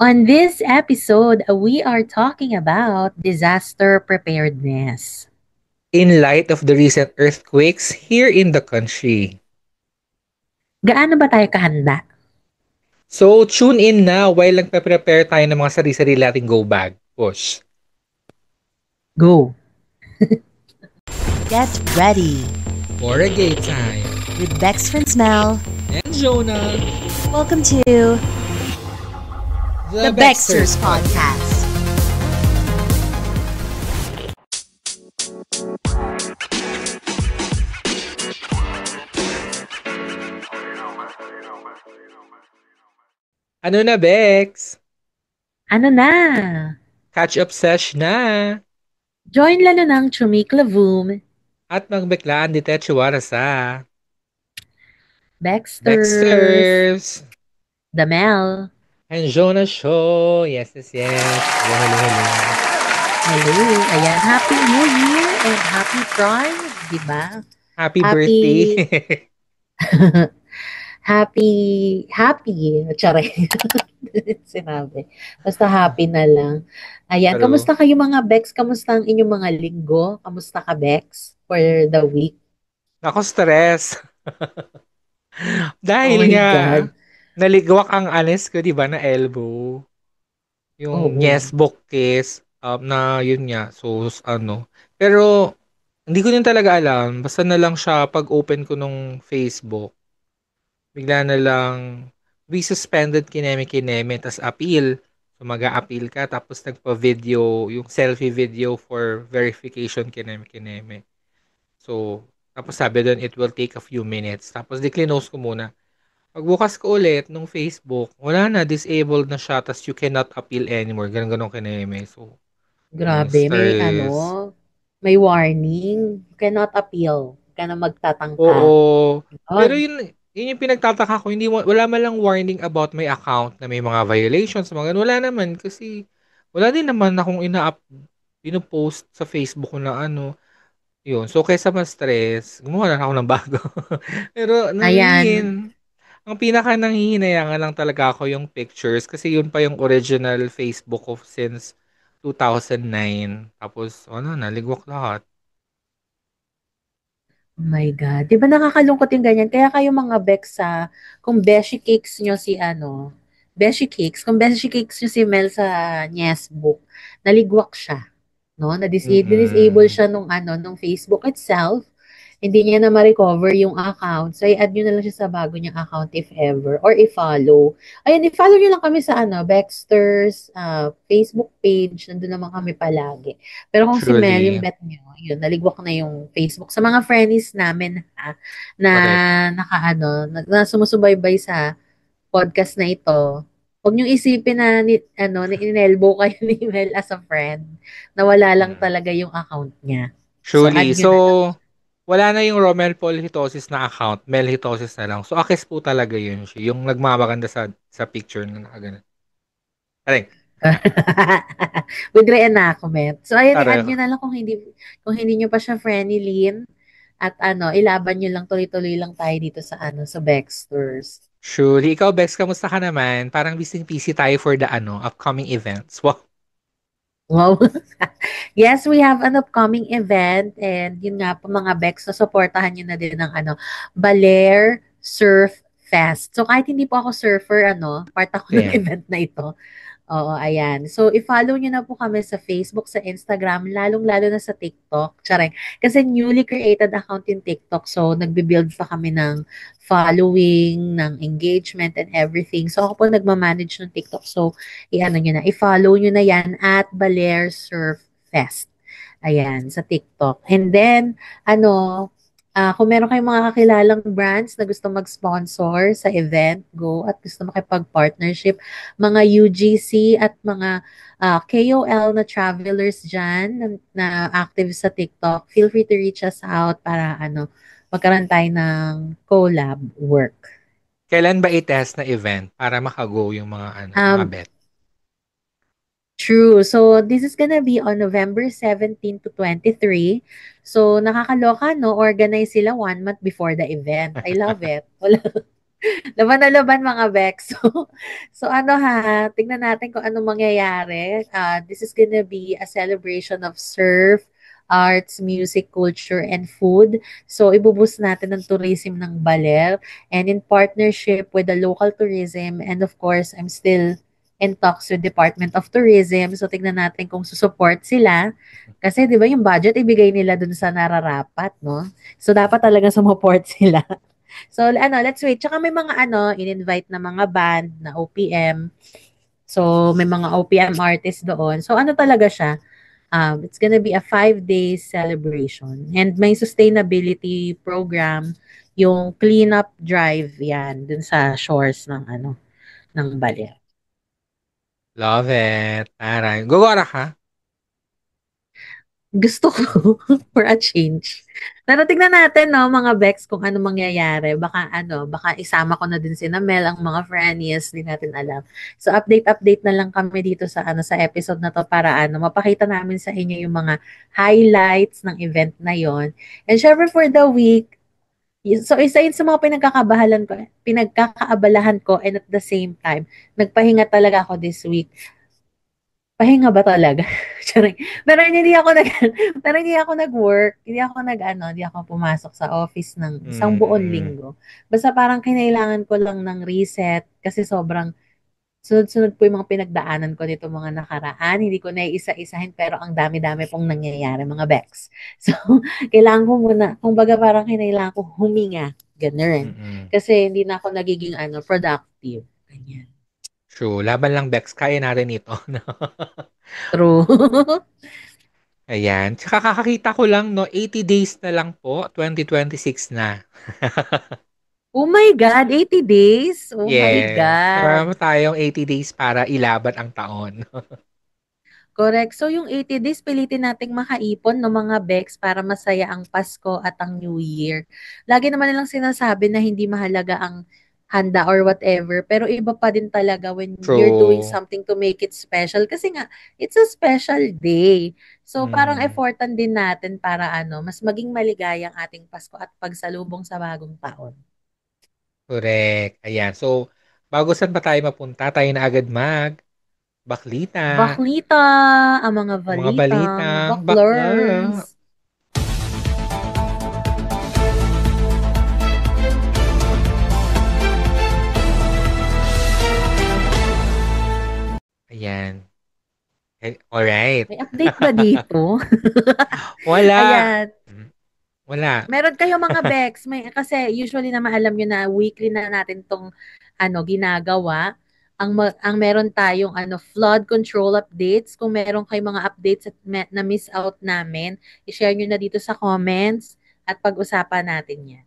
On this episode, we are talking about disaster preparedness. In light of the recent earthquakes here in the country. Gaano ba tayo kahanda? So, tune in na while nagpe-prepare tayo ng mga sarili-sarili nating go bag. Push. Go! Get ready For a gay time. with Bex and Smell. And Jonah. Welcome to the Bexters Podcast. Ano na, Bex? Ano na? Catch up sesh na. Join lalo ng Chumiklavum, At magbeklaan di techuwara sa Baxters, Bexters. Damel. And Jonah Show. Yes, yes, yes. Hello, hello, hello. Hello! Ayan, Happy New Year and Happy Prime, di ba? Happy Happy, birthday. happy. Tsare. Sinabi. Basta happy na lang. Ayan, True. kamusta kayo mga Bex? Kamusta ang inyong mga linggo? Kamusta ka, Bex? For the week? Ako stress. Oh Dahil my nga, God. naligwak ang anes ko, di ba, na elbow. Yung Oo. yes book case, na yun nga. So, ano. Pero, hindi ko din talaga alam. Basta na lang siya, pag open ko nung Facebook, bigla na lang, we suspended kineme-kineme, tas appeal. So, mag-a-appeal ka, tapos nagpa-video, yung selfie video for verification kineme-kineme. So, tapos sabi doon, it will take a few minutes. Tapos, di-close ko muna. Pagbukas ko ulit nung Facebook, wala na, disabled na siya, tas you cannot appeal anymore. Ganun-ganun kineme. So, yun, Grabe. stress. May warning. Cannot appeal. Ka na magtatangka. Oo. Pero Yun. yun yung pinagtataka ko. Hindi, wala man lang warning about my account na may mga violations, mga ganun. Wala naman. Kasi, wala din naman akong pinopost sa Facebook ko na ano. Yun. So, kaysa ma-stress, gumawa na ako ng bago. Pero, Ayan. ang pinaka nanghihinayangan lang talaga ako yung pictures kasi yun pa yung original Facebook ko since 2009. Tapos, ano, naligwak lahat. Oh my God. Di ba nakakalungkot yung ganyan? Kaya kayo mga Bex kung Beshi Cakes nyo si kung Beshi Cakes nyo si Mel sa Yes Book, naligwak siya. No? Na-disable Mm-mm. siya nung Facebook itself. Hindi niya na ma-recover yung account. So, i-add nyo na lang siya sa bago niyang account if ever. Or i-follow. Ayun, i-follow nyo lang kami sa Baxter's Facebook page. Nandun naman kami palagi. Pero kung si Mel, yung Truly. bet nyo, yun, naligwak na yung Facebook. Sa mga friends namin, na Correct. na sumusubaybay sa podcast na ito, huwag niyong isipin na ni-inelbow kayo ni Mel as a friend, na wala lang Mm. talaga yung account niya. So, add Truly. nyo na lang. So, wala na yung Romel Paul Hitosis na account. Mel Hitosis na lang. So, Akis po talaga yun siya. Yung nagmamaganda sa picture na nakagana. Aling. With reenactment. So, ayun, i-add nyo Tara. na lang kung hindi nyo pa siya friendly, Lynn. At ilaban nyo lang, tuloy-tuloy lang tayo dito sa Baxters. Surely. Ikaw, Bex, kamusta ka naman? Parang busy tayo for the upcoming events. Wow. Wow. Yes, we have an upcoming event and yun nga po mga Bex, so supportahan nyo na din ng Baler Surf Fest. So kahit hindi po ako surfer, part ako ng Ayan. event na ito. Oo, ayan. So, i-follow nyo na po kami sa Facebook, sa Instagram, lalong-lalo na sa TikTok. Charing. Kasi newly created account yung TikTok. So, nagbe-build pa kami ng following, ng engagement, and everything. So, ako po nagmamanage ng TikTok. So, i-follow nyo na yan at Baler Surf Fest. Ayan, sa TikTok. And then, kung meron kayong mga kakilalang brands na gusto mag-sponsor sa event, go at gusto makipag-partnership, mga UGC at mga KOL na travelers dyan na active sa TikTok, feel free to reach us out para magkaroon tayo ng collab work. Kailan ba i-test na event para makago yung mga Um, bet? True. So, this is gonna be on November 17 to 23. So, nakakaloka, no? Organize sila 1 month before the event. I love it. Wala. Laban na laban mga Bex. So ano ha, tingnan natin kung anong mangyayari. This is gonna be a celebration of surf, arts, music, culture, and food. So ibubus natin ng tourism ng Baler and in partnership with the local tourism and of course, I'm still in talks with Department of Tourism. So tingnan natin kung susupport sila. Kasi 'di ba yung budget ibigay nila dun sa nararapat, no? So dapat talaga sumuport sila. So, ano, let's wait. Tsaka may mga ano, in-invite na mga band na OPM. So, may mga OPM artists doon. So, ano talaga siya? It's gonna be a 5 days celebration. And may sustainability program, yung cleanup drive yan, dun sa shores ng ano, ng Baler. Love it. Taray. Gugora ka? Gusto ko for a change. Pero tignan natin, no, mga Bex, kung ano mangyayari. Baka ano, baka isama ko na din si Mel, ang mga friends, hindi natin alam. So update na lang kami dito sa ano sa episode na to para ano, mapakita namin sa inyo yung mga highlights ng event na yon. And syempre for the week, so isa yun sa mga pinagkakaabalahan ko and at the same time, nagpahinga talaga ako this week. Pahinga ba talaga? Charing. Pero hindi ako pero hindi ako nag-work, hindi ako pumasok sa office ng isang buong Mm. linggo. Basta parang kinailangan ko lang ng reset kasi sobrang sunod-sunod po yung mga pinagdaanan ko nito mga nakaraan. Hindi ko na iisa-isahin pero ang dami-dami pong nangyayari mga Bex. So, kailangan ko muna, kumbaga parang kinailangan ko huminga. Ganun. Mm. Kasi hindi na ako nagiging ano, productive. Ganyan. True. Laban lang, Bex. Kaya natin ito. True. Ayan. Tsaka kakakita ko lang, no, 80 days na lang po, 2026 na. Oh my God, 80 days? Oh my Yes. God. Marami tayong 80 days para ilaban ang taon. Correct. So yung 80 days, pilitin nating makaipon no mga Bex para masaya ang Pasko at ang New Year. Lagi naman nilang sinasabi na hindi mahalaga ang handa or whatever, pero iba pa din talaga when you're doing True. something to make it special kasi nga it's a special day. So parang Mm. effortan din natin para ano, mas maging maligaya ang ating Pasko at pagsalubong sa bagong taon. Correct. Ayan. So, bago saan pa tayo mapunta, tayo na agad baklita. Baklita, ang mga Ang mga balitang balitang bakla. baklers. Ayan. Alright. May update ba dito? Wala. Ayan. Wala. Meron kayo mga Bex, may kasi usually naman alam niyo na weekly na natin 'tong ano ginagawa. Ang meron tayong ano flood control updates. Kung meron kayong mga updates at na miss out namin, i-share niyo na dito sa comments at pag-usapan natin 'yan.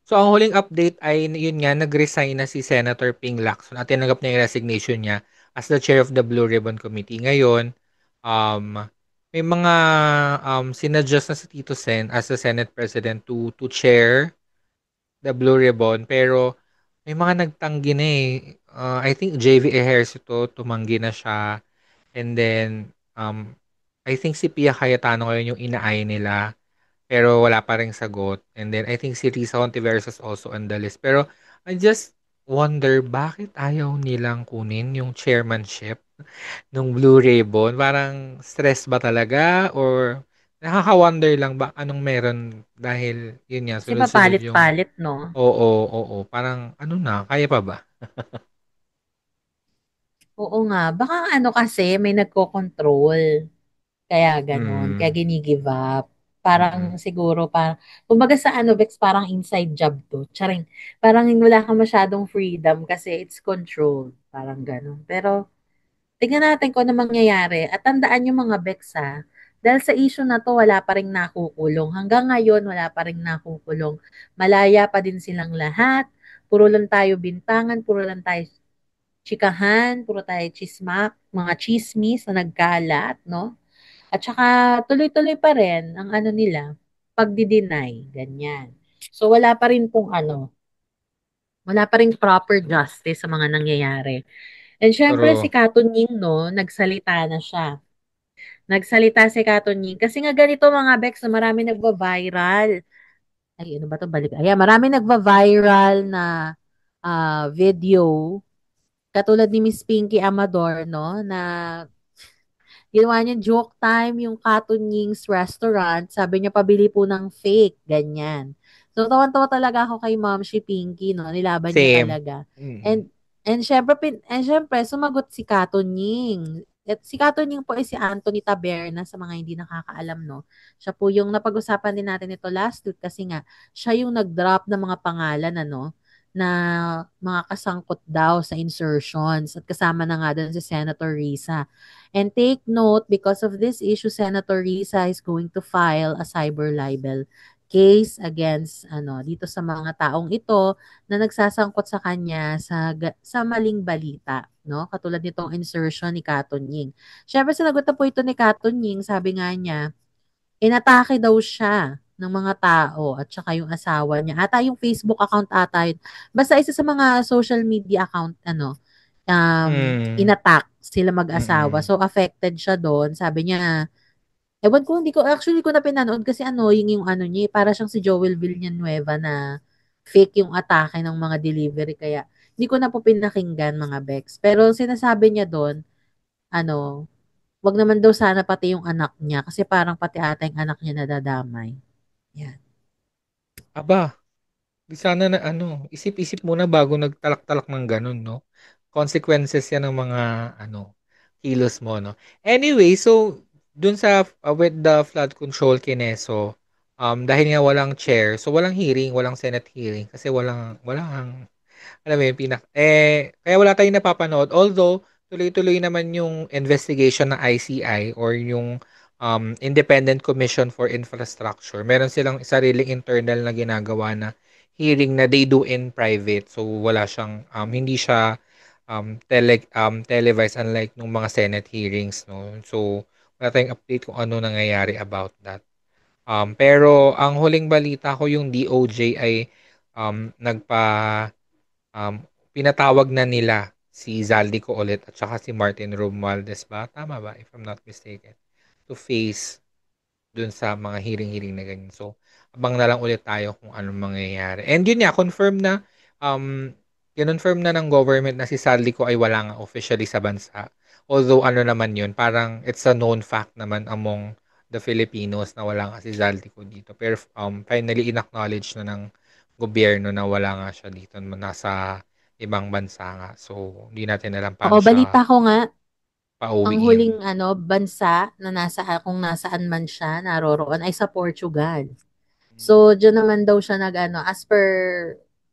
So, ang huling update ay, yun nga, nag-resign na si Senator Ping Lacson at tinanggap niya yung resignation niya as the chair of the Blue Ribbon Committee. Ngayon, um, may mga sinadjust na si Tito Sen as the Senate President to chair the Blue Ribbon. Pero, may mga nagtanggi na eh. I think JV Ejercito, tumanggi na siya. And then, I think si Pia Cayetano ngayon yung inaay nila. Pero wala pa ring sagot. And then I think si Risa Hontiveros is also on the list. Pero I just wonder bakit ayaw nilang kunin yung chairmanship ng Blue Ribbon. Parang stress ba talaga? Or nakaka-wonder lang ba anong meron dahil yun nga, Kasi sunod-sunod yung papalit-palit 'no. oo, oo. Parang ano na, kaya pa ba? Oo nga, baka ano kasi may nagko-control. Kaya gano'n, kaya Mm, gini-give up. Parang mm. siguro kumbaga sa ano Bex, parang inside job 'to, charing. Parang wala kang masyadong freedom kasi it's controlled, parang gano'n. Pero tingnan natin kung ano mangyayari at tandaan yung mga Bex, dahil sa issue na 'to wala pa ring nakukulong. Hanggang ngayon wala pa ring nakukulong. Malaya pa din silang lahat, puro lang tayo bintangan, puro lang tayo chikahan, puro tayo mga tsismis na nagkalat 'no? At saka tuloy-tuloy pa rin ang ano nila, pagdi-deny, ganyan. So wala pa ring proper justice sa mga nangyayari. And syempre si True. Katunying, no, nagsalita na siya. Nagsalita si Katunying kasi nga ganito mga Bex na marami nagva-viral. Ay, ano ba 'to? Balik. Ayan, marami nagva-viral na video, katulad ni Miss Pinky Amador, no, na ginawa niya joke time yung Katon Ying's restaurant. Sabi niya pabili po ng fake, ganyan. So tawan-tawa talaga ako kay Ma'am si Pinky, no. Nilaban niya Same. talaga. Mm. And syempre sumagot si Katon Ying. At si Katon Ying po ay si Anthony Taberna sa mga hindi nakakaalam, no. Siya po yung napag-usapan din natin ito last week kasi nga siya yung nag-drop ng mga pangalan, ano, na mga kasangkot daw sa insertions at kasama na nga doon si Senator Risa. And take note, because of this issue, Senator Risa is going to file a cyber libel case against dito sa mga taong ito na nagsasangkot sa kanya sa maling balita, no? Katulad nitong insertion ni Katon Ying. Syempre sinagot na po ito ni Katon Ying, sabi nga niya, inatake daw siya ng mga tao at saka yung asawa niya. Ata yung Facebook account ata yun. Basta isa sa mga social media account, Mm. inattack sila mag-asawa. Mm. So, affected siya doon. Sabi niya, ewan ko, actually ko na pinanood kasi annoying yung ano niya, para siyang si Joel Villanueva na fake yung atake ng mga delivery. Kaya, hindi ko na po pinakinggan mga Bex. Pero sinasabi niya doon, ano, wag naman daw sana pati yung anak niya kasi parang pati ata yung anak niya nadadamay. Yan. Aba, di sana na ano, isip-isip muna bago nagtalak-talak ng ganun, no? Consequences yan ng mga ano, kilos mo, no? Anyway, so dun sa with the flood control kineso, dahil nga walang chair, so walang hearing, walang Senate hearing kasi walang alam mo yun, kaya wala tayong napapanood. Although, tuloy-tuloy naman yung investigation ng ICI or yung Independent Commission for Infrastructure. Meron silang sariling internal na ginagawa na hearing na they do in private. So, wala siyang, hindi siya televised unlike nung mga Senate hearings. No? So, wala tayong update kung ano nangyayari about that. Pero, ang huling balita ko yung DOJ ay nagpa pinatawag na nila si Zaldico ulit at saka si Martin Romualdez ba? Tama ba? If I'm not mistaken. To face dun sa mga hearing-hearing na ganyan. So, abang na lang ulit tayo kung anong mangyayari. And yun nga, um, kinonfirm na ng government na si Zaldico ay wala nga officially sa bansa. Although ano naman yun, parang it's a known fact naman among the Filipinos na wala nga si Zaldico dito. Pero finally in-acknowledge na ng gobyerno na wala nga siya dito, nasa ibang bansa nga. So, hindi natin alam Oo, paano siya balita ko nga, ang pauwiin. huling bansa na kung nasaan man siya naroroon ay sa Portugal. So, diyan naman daw siya as per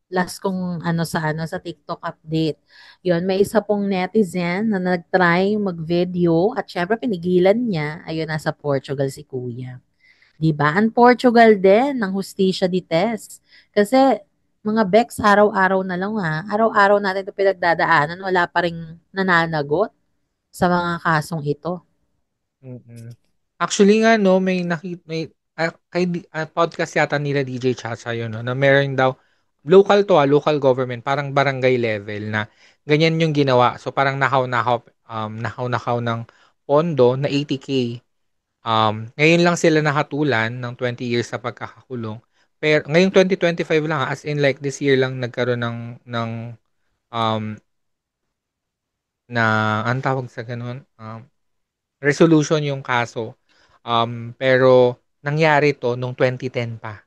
last kong sa TikTok update. Yon, may isa pong netizen na nag-try mag-video at syempre pinigilan niya. Ayun, nasa Portugal si Kuya. 'Di ba? Ang Portugal din ng hustisya dites. Kasi mga Bex, araw-araw na lang ha. Araw-araw natin 'ito pinagdadaanan, wala pa ring nananagot sa mga kasong ito. Mm. Actually nga 'no, may podcast yata nila DJ Chacha yun 'no, na meron daw local 'to, local government, parang barangay level na ganyan yung ginawa. So parang nakaw-nakaw ng pondo na 80K. Ngayon lang sila nakatulan ng 20 years sa pagkakakulong. Pero ngayong 2025 lang, as in like this year lang nagkaroon um, na anong tawag sa gano'n, resolution yung kaso. Pero nangyari 'to nung 2010 pa.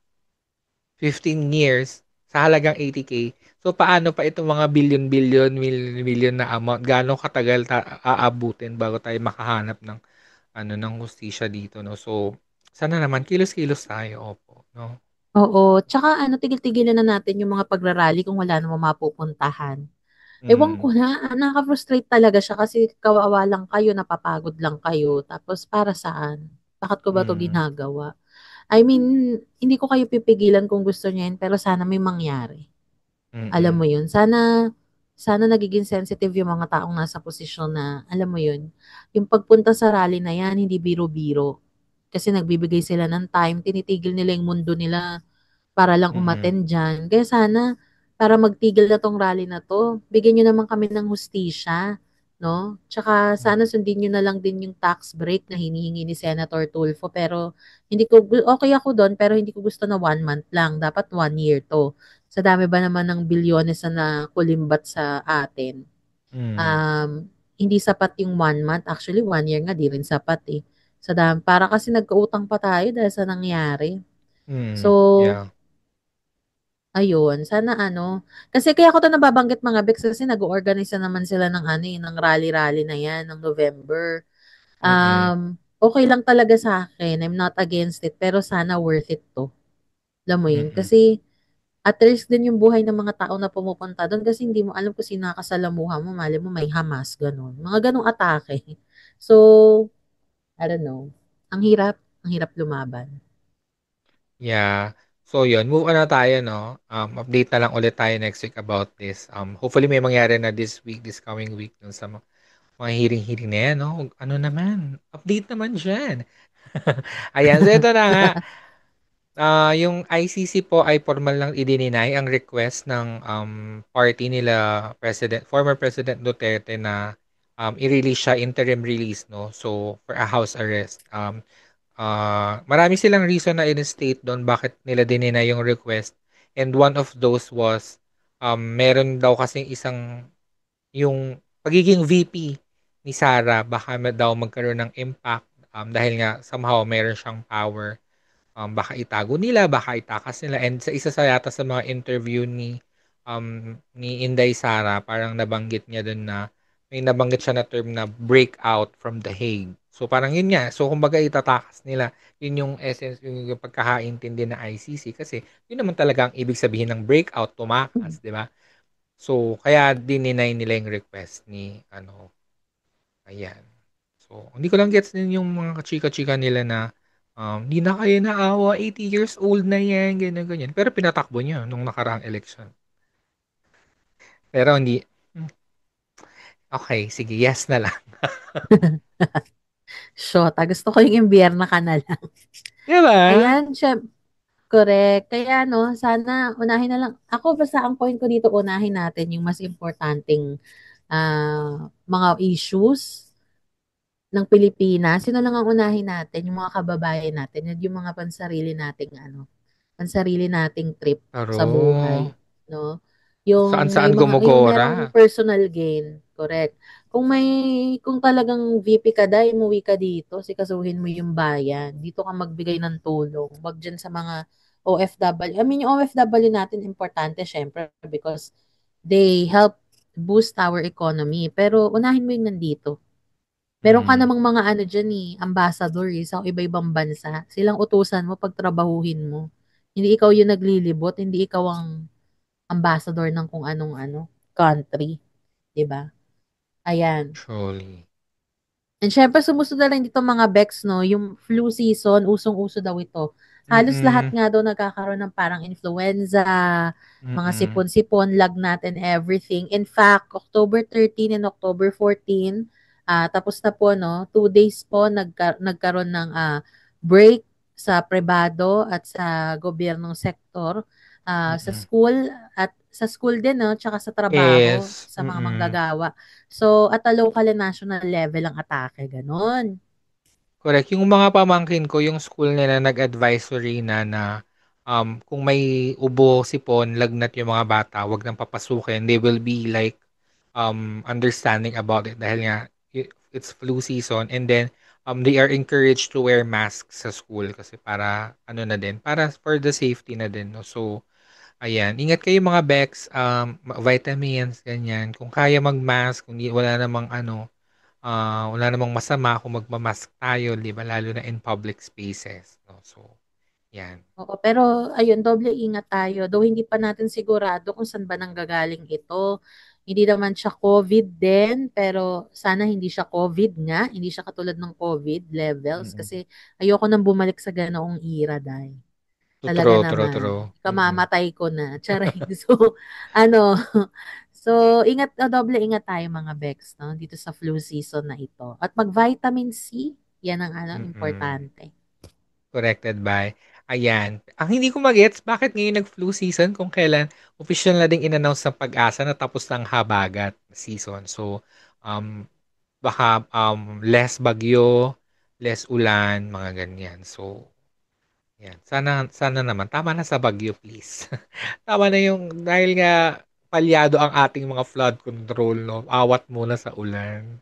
15 years sa halagang 80K. So paano pa itong mga billion-billion, million na amount, gaano katagal aabutin bago tayo makahanap ng ng hustisya dito, no? So sana naman kilos-kilos tayo, opo, no? Oo, tsaka tigil-tigilan na natin yung mga pagrarally kung wala namang mapupuntahan. Ewan Mm. ko na, nakaka-frustrate talaga siya kasi kawawa lang kayo, napapagod lang kayo, tapos para saan? Bakit ko ba 'to Mm. ginagawa? I mean, hindi ko kayo pipigilan kung gusto niyo 'yan, pero sana may mangyari. Alam Mm. mo 'yun? Sana nagiging sensitive yung mga taong nasa posisyon na, alam mo 'yun, yung pagpunta sa rally na 'yan hindi biro-biro. Kasi nagbibigay sila ng time, tinitigil nila yung mundo nila para lang Mm. umattend diyan. Kaya sana para magtigil na 'tong rally na 'to, bigyan niyo naman kami ng hustisya no? Tsaka sana Mm. sundin niyo na lang din yung tax break na hinihingi ni Senator Tulfo pero hindi ko okay ako doon pero hindi ko gusto na 1 month lang, dapat 1 year 'to. Sa dami ba naman ng bilyones na nakulimbat sa atin. Mm. Um, Hindi sapat yung 1 month, actually 1 year nga di rin sapat, eh. Para kasi nagkautang pa tayo dahil sa nangyari. So, Mm. Yeah. ayun, sana ano, kasi kaya ko 'to nababanggit mga beks kasi nag-o-organize na naman sila ng ano, eh, ng rally-rally na 'yan ng November. Mm. Okey lang talaga sa akin, I'm not against it, pero sana worth it 'to, alam mo 'yun? Mm. Kasi at risk din yung buhay ng mga tao na pumupunta do'n kasi hindi mo alam kung sino nakasalamuha mo, malay mo may Hamas, gano'n, mga gano'ng atake. So, I don't know, ang hirap lumaban. Yeah. So yun, move on na tayo 'no. Update na lang ulit tayo next week about this. Hopefully may mangyari na this week, this coming week dun sa mga hearing-hearing na yan 'no. Ano naman, update naman diyan. Ayan, so ito na nga. Yung ICC po ay formal lang idininay ang request ng party nila former President Duterte na i-release siya interim release no. So for a house arrest. Marami silang reason na in-state do'n bakit nila dininay yung request, and one of those was, meron daw kasing yung pagiging VP ni Sara baka daw magkaroon ng impact, dahil nga somehow meron siyang power. Baka itago nila, baka itakas nila, and sa isa sa yata sa mga interview ni Inday Sara parang nabanggit niya dun na may nabanggit siya na term na breakout from The Hague. So parang yun nga, so kumbaga itatakas nila, yun yung essence, yung pagkakaintindi ng ICC kasi yun naman talaga ang ibig sabihin ng breakout, tumakas, di ba? So kaya dininay nila yung request ni ano, ayan. So, hindi ko lang gets din yung mga kachika-chika nila na, "Di na kayo naawa, 80 years old na 'yan," ganyan, ganyan. Pero pinatakbo niya nung nakaraang election. Pero hindi okey, sige, yes na lang. Shota, gusto ko yung imbierna ka na lang. 'Di ba? Ayan, correct. Kaya ano, sana unahin na lang ako basta ang point ko dito, unahin natin yung mas importanteng, mga issues ng Pilipinas. Sino lang ang unahin natin, yung mga kababayan natin at yung mga pansarili nating trip sa buhay, True. 'no? Saan-saan Yung gumogora. merong personal gain, correct. Kung talagang VP ka dahil umuwi ka dito, sikasuhin mo yung bayan. Dito ka magbigay ng tulong. Wag diyan sa mga OFW. I mean, yung OFW natin importante syempre because they help boost our economy. Pero unahin mo yung nandito. Meron ka Mm, namang mga ano diyan, ambassador, sa iba-ibang bansa. Silang utusan mo, pagtrabahuhin mo. Hindi ikaw yung naglilibot, hindi ikaw ang ambassador ng kung anong ano, country, 'di ba? Ayan. truly. And syempre sumusunod na rin dito mga Bex 'no, yung flu season, usong-uso daw ito. Halos lahat Mm, nga daw nagkakaroon ng parang influenza, mga mm. sipon-sipon, lagnat and everything. In fact, October 13 and October 14, tapos na po 'no, 2 days po nagkaroon ng break sa pribado at sa gobyernong sektor, Mm. sa school din 'no, tsaka sa trabaho Yes, sa mga manggagawa. So, at a local and national level ang atake, gano'n. correct. Yung mga pamangkin ko, yung school nila nag-advisory na kung may ubo, sipon, lagnat yung mga bata, wag nang papasukin. They will be like understanding about it dahil nga it's flu season, and then they are encouraged to wear masks sa school kasi para ano na din, para for the safety na din, no? So, ayan, ingat kayo mga Bex, vitamins, ganyan. Kung kaya mag-mask, kung wala namang masama kung magma-mask tayo, 'di ba? Lalo na in public spaces, no? So, 'yan. Oo, pero ayun, doble ingat tayo. Though hindi pa natin sigurado kung saan ba nanggagaling ito. Hindi naman siya COVID din, pero sana hindi siya COVID nga. Hindi siya katulad ng COVID levels Mm. kasi ayoko nang bumalik sa ganoong era, dahil talaga True, true, naman, true. Mm. kamamatay ko na. Charing. So, ano, doble ingat tayo mga Bex, no? Dito sa flu season na ito. At mag-vitamin C, yan ang ano, Mm. importante. Corrected by ayan. Ang hindi ko magets bakit ngayon nag-flu season kung kailan official na ding in-announce ng Pag-asa na tapos na ang habagat season. So, baka less bagyo, less ulan, mga ganyan. So, yan. Sana sana naman tama na sa bagyo, please. Tama na yung dahil nga palyado ang ating mga flood control, no? Awat muna sa ulan.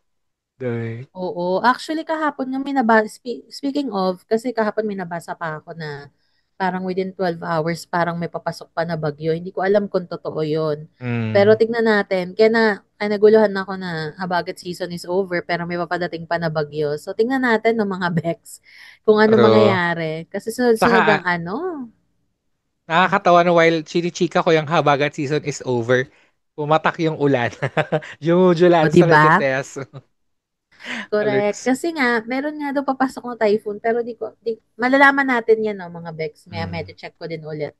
Day. Oo, actually kahapon nga speaking of, kasi kahapon may nabasa pa ako na parang within 12 hours parang may papasok pa na bagyo. Hindi ko alam kung totoo 'yon. Pero Mm. tignan natin, kaya naguluhan ako na habagat season is over pero may papadating pa na bagyo. So tingnan natin ng mga Bex kung ano Pero, mangyayari. Kasi sunod-sunod saka ang ano. nakakatawa na while chinichika ko yung habagat season is over, pumatak yung ulan. O Jumujulan 'di sa ba? Levites. Correct. Alex. Kasi nga, meron nga daw papasok na typhoon, pero malalaman natin yan, no, mga Bex. Mm. Medyo check ko din ulit.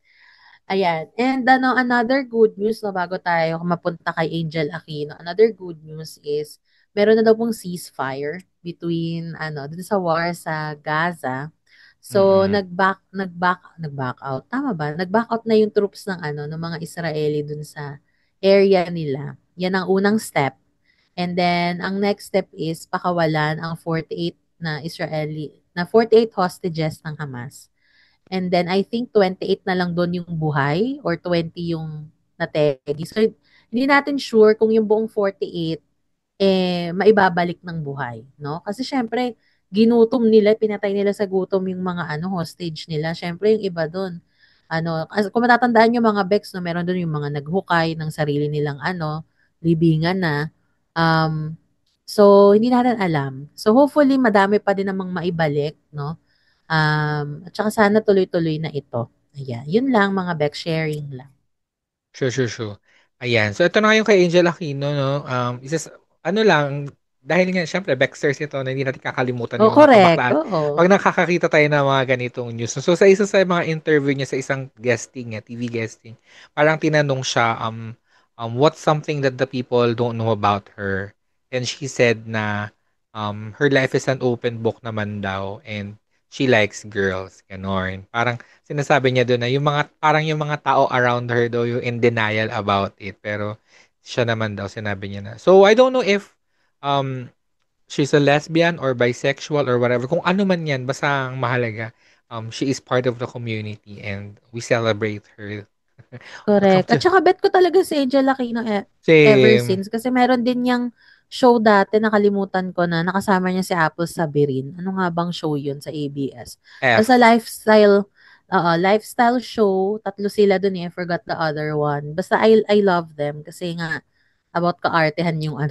Ayan. And ano, another good news, no, bago tayo mapunta kay Angel Aquino, another good news is, meron na daw pong ceasefire between, dun sa war sa Gaza. So, Mm. nag-back out. Tama ba? Nag-back out na yung troops ng mga Israeli dun sa area nila. Yan ang unang step. And then, ang next step is pakawalan ang 48 hostages ng Hamas. And then, I think 28 na lang doon yung buhay or 20 yung nategi. So, hindi natin sure kung yung buong 48 maibabalik ng buhay, no? Kasi syempre, ginutom nila, pinatay nila sa gutom yung mga hostage nila. Syempre, yung iba doon, kung matatandaan yung mga Bex, no, meron doon yung mga naghukay ng sarili nilang libingan na. Um, so, hindi natin alam. So, hopefully, madami pa din namang maibalik, no? At saka sana tuloy-tuloy na ito. Ayan. Yun lang, mga Bex, sharing lang. Sure, sure, sure. Ayan. So, ito na nga yung kay Angel Aquino, no? Ano lang, dahil nga, syempre, Baxters ito na hindi natin kakalimutan Oh, yung mga correct. kabaklaan. Oo. Pag nakakakita tayo ng mga ganitong news. So, sa isa sa mga interview niya sa isang guesting, TV guesting, parang tinanong siya, what's something that the people don't know about her? And she said na, her life is an open book naman daw, and she likes girls, ganon. Parang, sinasabi niya doon na yung mga tao around her daw yung in denial about it. Pero siya naman daw sinabi niya na. So I don't know if um she's a lesbian or bisexual or whatever. Kung ano man yan, basta ang mahalaga, she is part of the community and we celebrate her. Welcome Correct. At to saka bet ko talaga si Angel Aquino ever same since. Kasi meron din niyang show dati, nakalimutan ko na, nakasama niya si Apple Sabirin. Ano nga bang show yun sa ABS? Basta F. lifestyle show. Tatlo sila dun I forgot the other one. Basta I love them kasi nga about kaartehan yung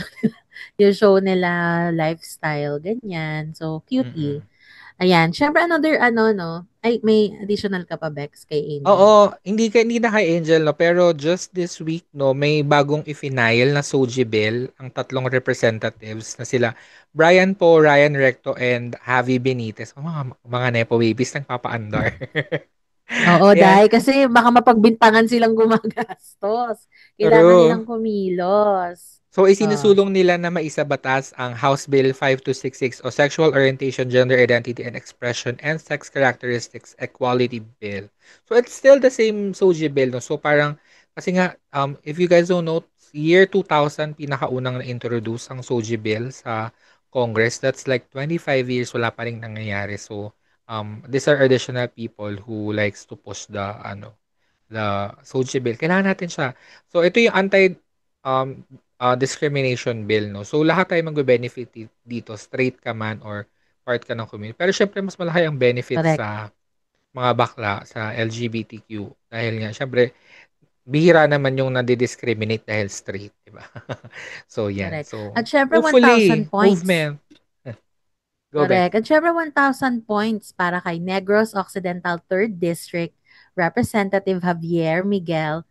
yung show nila, lifestyle, ganyan. So, cutie. Mm-mm. Ayan. Syempre, another no? Ay, may additional ka pa, Bex, kay Angel. Oo, hindi na kay Angel, no, pero just this week, no, may bagong ifinail na Soji Bill ang tatlong representatives na sila Brian Poe, Ryan Recto, and Javi Benitez. Oh, mga nepo babies nagpapaandar. Oo, Ayan, kasi baka mapagbintangan silang gumagastos. Kailangan true. nilang kumilos. So, Oh, isinusulong nila na maisabatas ang House Bill 5266 o Sexual Orientation, Gender Identity and Expression and Sex Characteristics Equality Bill. So, it's still the same SOGI bill. No? So, parang, kasi nga, if you guys don't know, year 2000, pinakaunang na-introduce ang SOGI bill sa Congress. That's like 25 years, wala pa rin nangyayari. So, these are additional people who likes to push the SOGI bill. Kailangan natin siya. So, ito yung um, discrimination bill, no? So, lahat tayo magbe-benefit dito, straight ka man or part ka ng community. Pero syempre, mas malaki ang benefits correct, sa mga bakla, sa LGBTQ. Dahil nga, syempre, bihira naman yung nadi-discriminate dahil straight, di ba? So, yan. correct. So, At syempre, hopefully, 1,000 points. movement. Go back. Correct. At syempre, 1,000 points para kay Negros Occidental 3rd District Representative Javier Miguel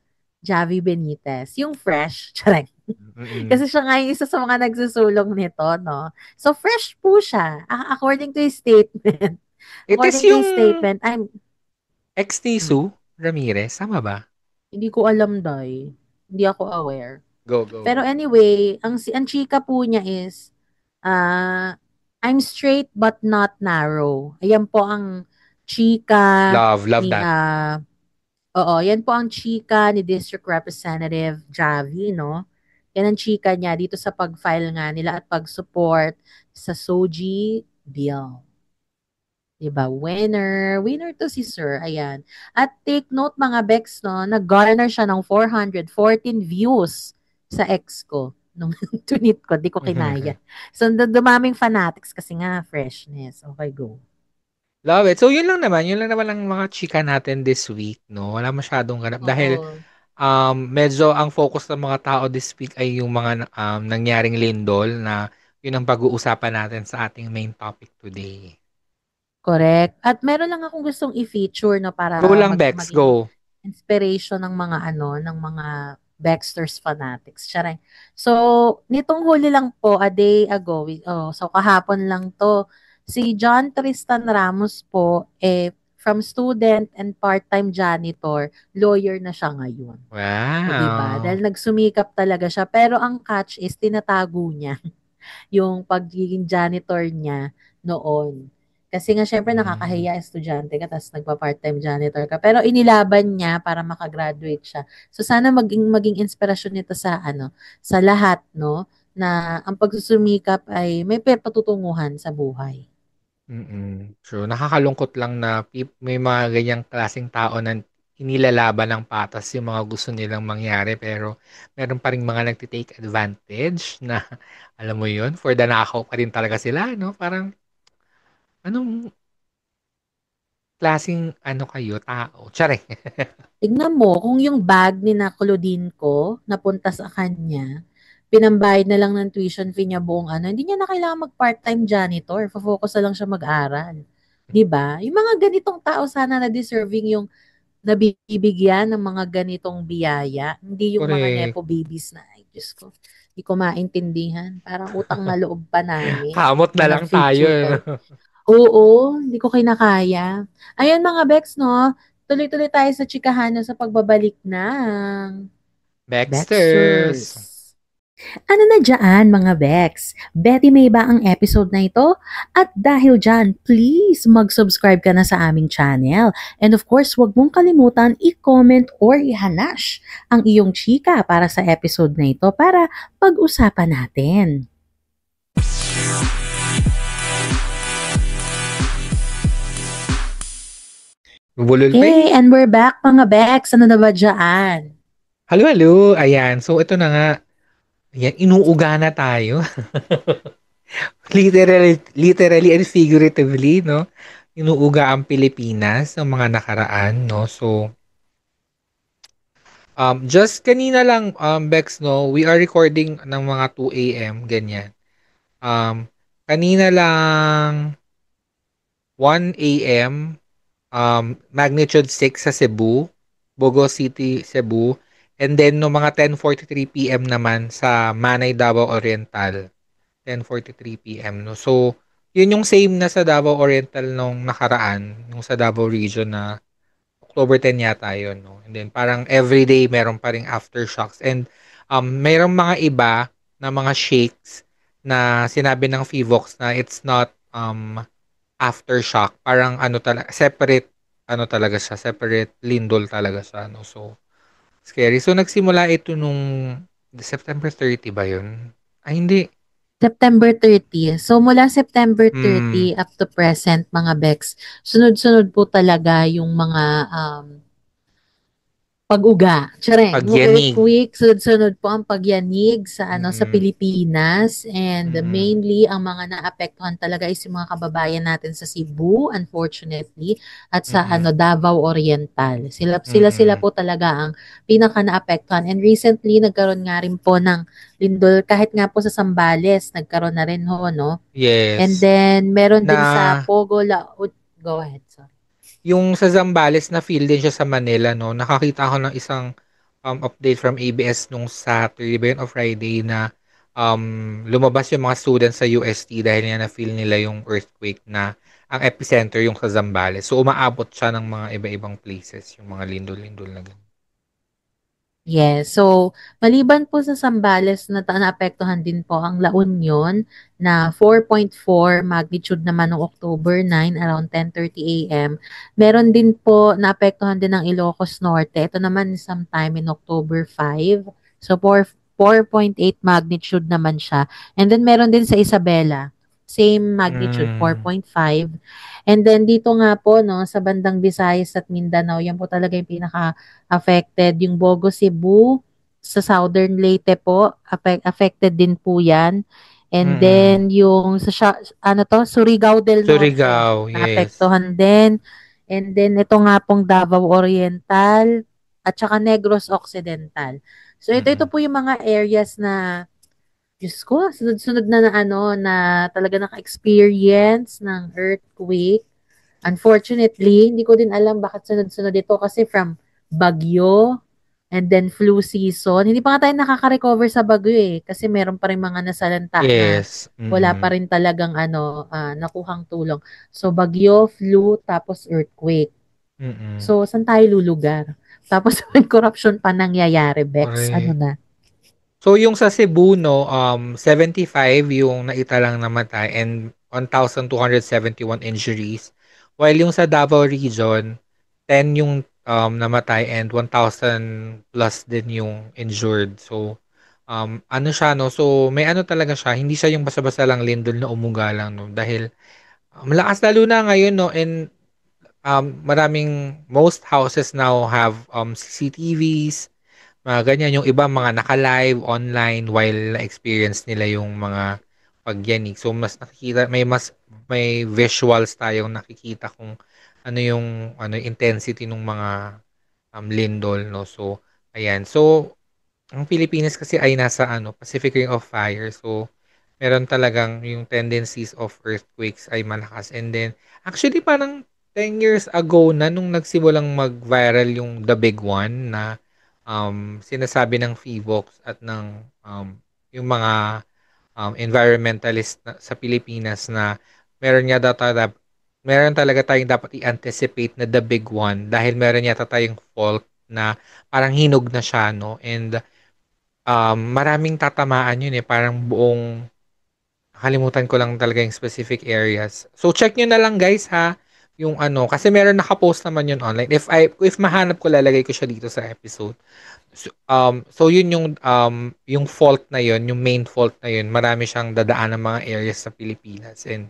Javi Benitez. Yung fresh, charek. Mm-mm. Kasi siya nga yung isa sa mga nagsusulong nito, no? So, fresh po siya. According to his statement. It is According to his yung statement, ex ni hmm, Sue Ramirez. Tama ba? hindi ko alam, Day. Hindi ako aware. Go, go, Pero go. anyway, ang chika po niya is, ah, I'm straight but not narrow. Ayan po ang chika Love ni, that. oo, yan po ang chika ni District Representative Javi, no? Yan ang chika niya dito sa pag-file nga nila at pag-support sa SOGI bill. Diba? Winner to si Sir. Ayan. At take note mga Bex, no, nag-garner siya ng 414 views sa ex ko. Nung tunit ko, di ko kinaya. So, dumaming fanatics kasi nga freshness. Okay, go. Love it. So, yun lang naman. Yun lang naman ang mga chika natin this week, no? Wala masyadong ganap. Dahil, Oo. medyo ang focus ng mga tao this week ay yung mga nangyaring lindol na yun ang pag-uusapan natin sa ating main topic today. Correct. At meron lang akong gustong i-feature no para Go lang, Bex. maging Go. inspiration ng mga ng mga Baxter's fanatics. Charing. So, nitong huli lang po, a day ago, so kahapon lang to, si John Tristan Ramos po, from student and part-time janitor, lawyer na siya ngayon. O, diba? Wow. Dahil nagsumikap talaga siya. Pero ang catch is, tinatago niya yung pagiging janitor niya noon. Kasi nga syempre nakakahiya estudyante ka tapos nagpa-part-time janitor ka. Pero inilaban niya para makagraduate siya. So sana maging inspirasyon nito sa sa lahat, no, na ang pagsusumikap ay may patutunguhan sa buhay. So, nakakalungkot lang na may mga ganyang klaseng tao na inilalaban ng patas yung mga gusto nilang mangyari pero meron pa ring mga nagti-take advantage na alam mo yun, for the nakaw pa rin talaga sila, no? Parang anong klaseng kayo, tao? Tsare. Tignan mo, kung yung bag ni na Claudine ko napunta sa kanya, pinambayad na lang ng tuition fee niya buong hindi niya na kailangan mag-part-time janitor. Focus na lang siya mag-aral. 'Di ba? Yung mga ganitong tao sana na deserving yung nabibigyan ng mga ganitong biyaya. Hindi yung mga Correct. nepo babies na, ay Diyos ko, hindi ko maintindihan. Parang utang na loob pa namin. Kamot na lang tayo. Pina-feature pa. Oo, hindi ko kinakaya. Ayan mga Bex, no? Tuloy-tuloy tayo sa chikahan no, sa pagbabalik ng Baxters. Baxters. Ano na dyan mga Bex? Betty May ba ang episode na ito? At dahil dyan, please mag-subscribe ka na sa aming channel. And of course, huwag mong kalimutan i-comment or i-hanash ang iyong chika para sa episode na ito para pag-usapan natin. Bulol pa Hey, and we're back mga Bex. Ano na ba dyan? Halo. Ayan. So, ito na nga. Ayan, inuuga na tayo. literally and figuratively, no? Inuuga ang Pilipinas ng mga nakaraan, no? So, just kanina lang, Bex, no? We are recording ng mga 2 a.m., ganyan. Kanina lang 1 a.m., magnitude 6 sa Cebu, Bogo City, Cebu. And then, no mga 10:43 p.m. naman sa Manay, Davao Oriental. 10:43 p.m. no. So, yun yung same na sa Davao Oriental nung nakaraan, nung sa Davao region na October 10 yata yun, no. And then parang everyday meron pa ring aftershocks and mayroong mga iba na mga shakes na sinabi ng Fivox na it's not aftershock, parang talaga separate talaga siya, separate lindol talaga siya, no. So, scary. So, nagsimula ito nung September 30 ba yun? Ay, hindi. September 30. So, mula September 30 up to present, mga Bex, sunod-sunod po talaga yung mga pag-uga. Tsareng. Pagyanig. Quick, sunod-sunod po ang pagyanig sa sa Pilipinas and mainly ang mga naapektuhan talaga is yung mga kababayan natin sa Cebu, unfortunately, at sa Davao Oriental. Sila po talaga ang pinaka naapektuhan. And recently nagkaroon nga rin po ng lindol kahit nga po sa Zambales, nagkaroon na rin ho, no? Yes. And then meron din sa Pogo go ahead, sorry. Yung sa Zambales na feel din siya sa Manila, no? Nakakita ako ng isang update from ABS nung Saturday ba yun, o Friday na lumabas yung mga students sa UST dahil nga na-feel nila yung earthquake na ang epicenter yung sa Zambales. So, umaabot siya ng mga iba-ibang places, yung mga lindol-lindol na ganun. Yes. So, maliban po sa Zambales na naapektuhan din po ang La Union na 4.4 magnitude naman noong October 9 around 10:30 a.m. Meron din po naapektuhan din ng Ilocos Norte. Ito naman sometime in October 5. So, 4.8 magnitude naman siya. And then meron din sa Isabela, same magnitude, Hmm. 4.5. And then dito nga po, no, sa bandang Visayas at Mindanao, yan po talaga yung pinaka-affected. Yung Bogo, Cebu, sa Southern Leyte po, affected din po yan. And Mm. then yung ano to, Surigao del Norte, Surigao, yes. naapektuhan din. And then ito nga pong Davao Oriental at saka Negros Occidental. So ito Mm. po yung mga areas na Diyos ko, sunod-sunod na ano na talaga naka-experience ng earthquake. Unfortunately, hindi ko din alam bakit sunod-sunod ito kasi from bagyo and then flu season. Hindi pa nga tayo nakaka-recover sa bagyo kasi meron pa rin mga nasalanta na Yes. wala pa Mm. rin talagang nakuhang tulong. So bagyo, flu, tapos earthquake. Mm. So saan tayo lulugar? Tapos may corruption pa nangyayari, Bex. Ano Correct. na? So yung sa Cebu, no, 75 yung naitalang namatay and 1,271 injuries. While yung sa Davao region, 10 yung namatay and 1,000 plus din yung injured. So ano siya, no? So may ano talaga siya, hindi siya yung basta-basta lang lindol na umuga lang, no? Dahil malakas lalo na ngayon, no? And maraming most houses now have CCTVs, mga ganyan. Yung iba mga naka-live online while na-experience nila yung mga pagyanig. So mas nakikita, may visuals tayong nakikita kung ano yung intensity ng mga lindol, no. So ayan. So ang Pilipinas kasi ay nasa Pacific Ring of Fire. So meron talagang yung tendencies of earthquakes ay malakas. And then actually parang 10 years ago na nung nagsimulang mag-viral yung The Big One na sinasabi ng PHIVOLCS at ng yung mga environmentalist sa Pilipinas na meron nga meron talaga tayong dapat i-anticipate na the big one dahil meron yata tayong fault na parang hinog na siya, no? And maraming tatamaan yun parang buong nakalimutan ko lang talaga yung specific areas. So check nyo na lang guys ha, yung kasi meron naka-post naman yun online. If mahanap ko, lalagay ko siya dito sa episode. So yun yung fault na yun, yung main fault na yun, marami siyang dadaan ng mga areas sa Pilipinas. And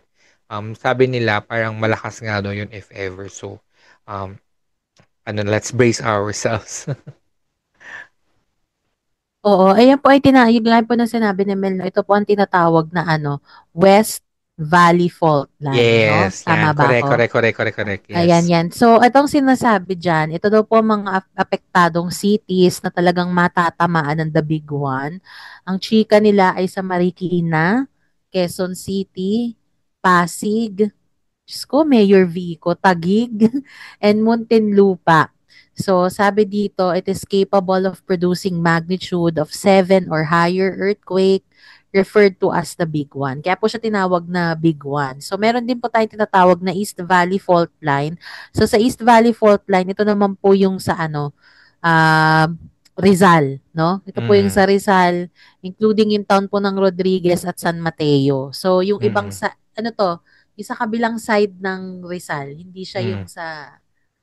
sabi nila parang malakas nga daw yun if ever. So um, let's brace ourselves. Oo, ayan po ay yung gaya po ng sinabi ni Mel, no, ito po ang tinatawag na West Valley Fault Line, no? Yes, yan. Tama ba Correct, ako? correct, correct, correct, correct. Ayan, Yes. yan. So, itong sinasabi dyan, ito daw po ang mga apektadong cities na talagang matatamaan ng the big one. Ang chika nila ay sa Marikina, Quezon City, Pasig, Diyos ko, Mayor Vico, Taguig, and Muntinlupa. So, sabi dito, it is capable of producing magnitude of 7 or higher earthquake referred to as the big one. Kaya po siya tinawag na big one. So, meron din po tayong tinatawag na East Valley Fault Line. So, sa East Valley Fault Line, ito naman po yung sa uh, Rizal, no? Ito po yung Mm. sa Rizal, including yung town po ng Rodriguez at San Mateo. So, yung ibang Mm. sa, yung sa kabilang side ng Rizal, hindi siya Mm. yung sa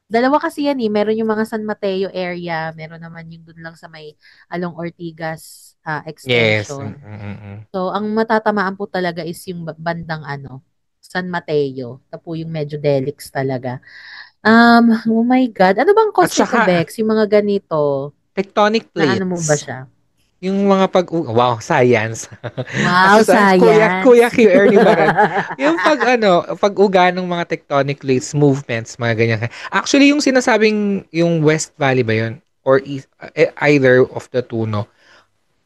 dalawa kasi yan meron yung mga San Mateo area, meron naman yung dun lang sa may Along Ortigas Yes. Mm, extension. mm, mm. So, ang matatamaan po talaga is yung bandang San Mateo. Ito po yung medyo delix talaga. Oh my God. Ano bang At cause nito, saka Bex? Yung mga ganito, tectonic na ano mo ba plates. siya? Yung mga wow, science. Wow, Exercise, Kuya science! Q Ernie Baran. Yung pag-uga ng mga tectonic plates, movements, mga ganyan. Actually, yung sinasabing yung West Valley ba yun? Or either of the two, no?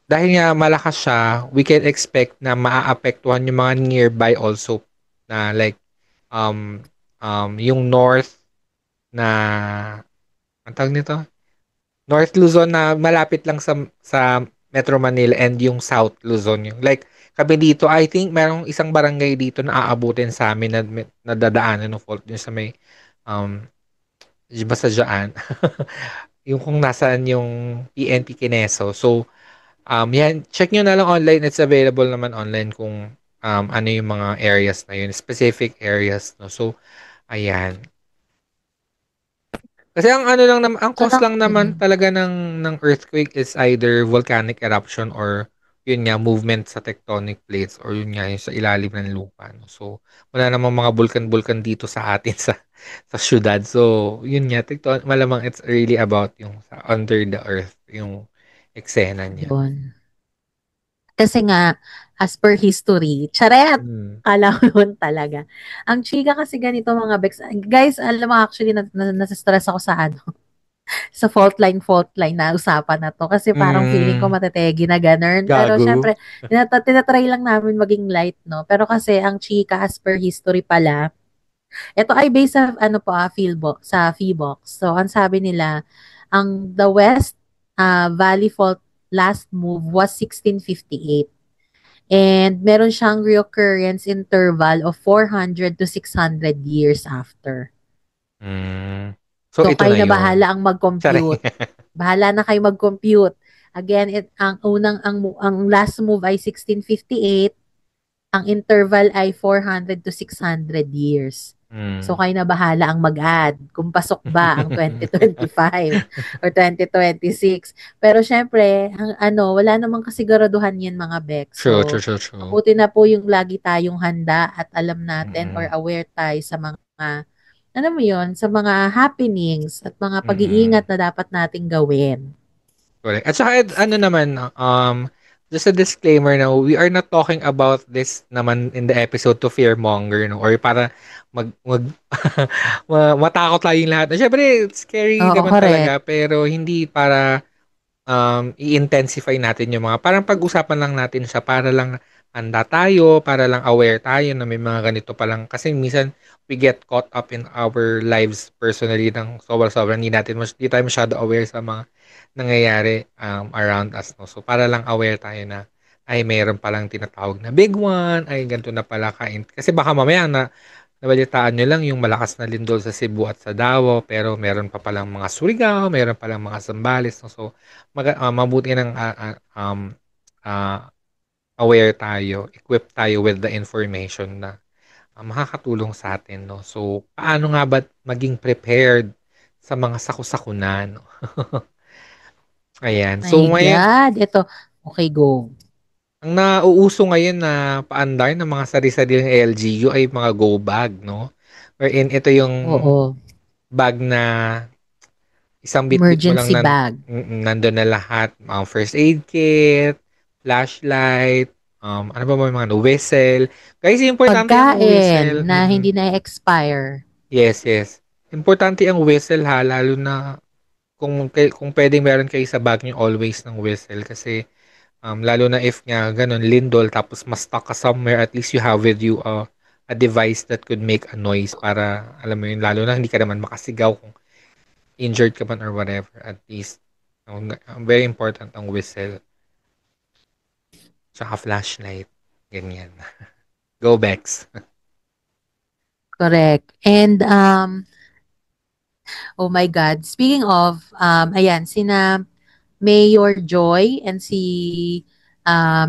Dahil nga malakas siya, we can expect na maaapektuhan yung mga nearby also na like um yung north na ang tawag nito? North Luzon na malapit lang sa Metro Manila and yung South Luzon yung like kami dito I think merong isang barangay dito na aabutin sa amin na nadadaanan ng fault din sa may um basta dyan. Yung kung nasaan yung PNP Kineso. So yan check nyo na lang online, it's available naman online kung ano yung mga areas na yun, specific areas, no. So ayan. Kasi ang ano lang naman, ang So, cause lang naman mm. talaga ng earthquake is either volcanic eruption or yun nga, movement sa tectonic plates or yun nga, yung sa ilalim ng lupa. No? So, wala namang mga bulkan-bulkan dito sa atin sa syudad. So, yun nga, malamang it's really about yung sa under the earth, yung eksena niya. Yun. Kasi nga, as per history, charet! Mm. Kala ko yun talaga. Ang chika kasi ganito mga Bex. Guys, alam mo actually, nasa-stress ako sa ano, sa fault line na usapan na to. Kasi parang feeling ko Mm, matetegi na ganun. Pero gago. syempre, tinatry lang namin maging light, no? Pero kasi ang chika as per history pala, ito ay based sa ano po, sa Feebox. So, ang sabi nila, ang the West Valley Fault last move was 1658. And meron siyang reoccurrence interval of 400 to 600 years after. Mm. So, So, ito kayo na na yun. bahala ang Charing. mag-compute. Bahala na kayo mag-compute. Again, ang last move ay 1658. Ang interval ay 400 to 600 years. So, Mm. kayo na bahala ang mag-add kung pasok ba ang 2025 or 2026. Pero syempre, wala namang kasiguraduhan yan mga Bex. True, true, So, true, true. mabuti na po yung lagi tayong handa at alam natin or Mm. aware tayo sa mga, ano mo yun, sa mga happenings at mga Mm. pag-iingat na dapat nating gawin. Correct. At saka ano naman, just a disclaimer na we are not talking about this naman in the episode to fearmonger, no? Or para mag matakot tayong lahat. Siyempre, scary Oo, naman correct. talaga, pero hindi para i-intensify natin yung mga, parang pag-usapan lang natin siya para lang handa tayo, para lang aware tayo na may mga ganito pa lang. Kasi minsan, we get caught up in our lives personally ng sobrang-sobrang hindi tayo masyado aware sa mga nangyayari around us. No? So, para lang aware tayo na ay mayroon palang tinatawag na big one, ay ganito na pala kain. Kasi baka mamaya nabalitaan nyo lang yung malakas na lindol sa Cebu at sa Davao, pero meron pa palang mga Surigao, meron palang mga Zambales. No? So, mabuti ng ah, aware tayo, equip tayo with the information na makakatulong sa atin. No? So, paano nga ba maging prepared sa mga sakusakunan? No? Ayan. My So, ngayon, God. Ito, okay, go. ang nauuso ngayon na paandar ng mga sari-sariling LGU ay mga go bag, no? Wherein ito yung Oo. bag na isang bitbit mo lang Emergency bag. nandun na lahat. First aid kit, flashlight, ano ba mga ano, whistle. Guys, importante ang Pagkain whistle. na hindi na-expire. Yes, yes. Importante ang whistle ha, lalo na kung pwedeng meron kayo sa bag niyo always ng whistle kasi lalo na if nga ganun, lindol, tapos ma-stuck ka somewhere, at least you have with you a device that could make a noise para, alam mo yun, lalo na hindi ka naman makasigaw kung injured ka man or whatever. At least, very important ang whistle, tsaka flashlight, ganyan. Go Bex. Correct. And, oh my God. Speaking of, ayan, Mayor Joy and si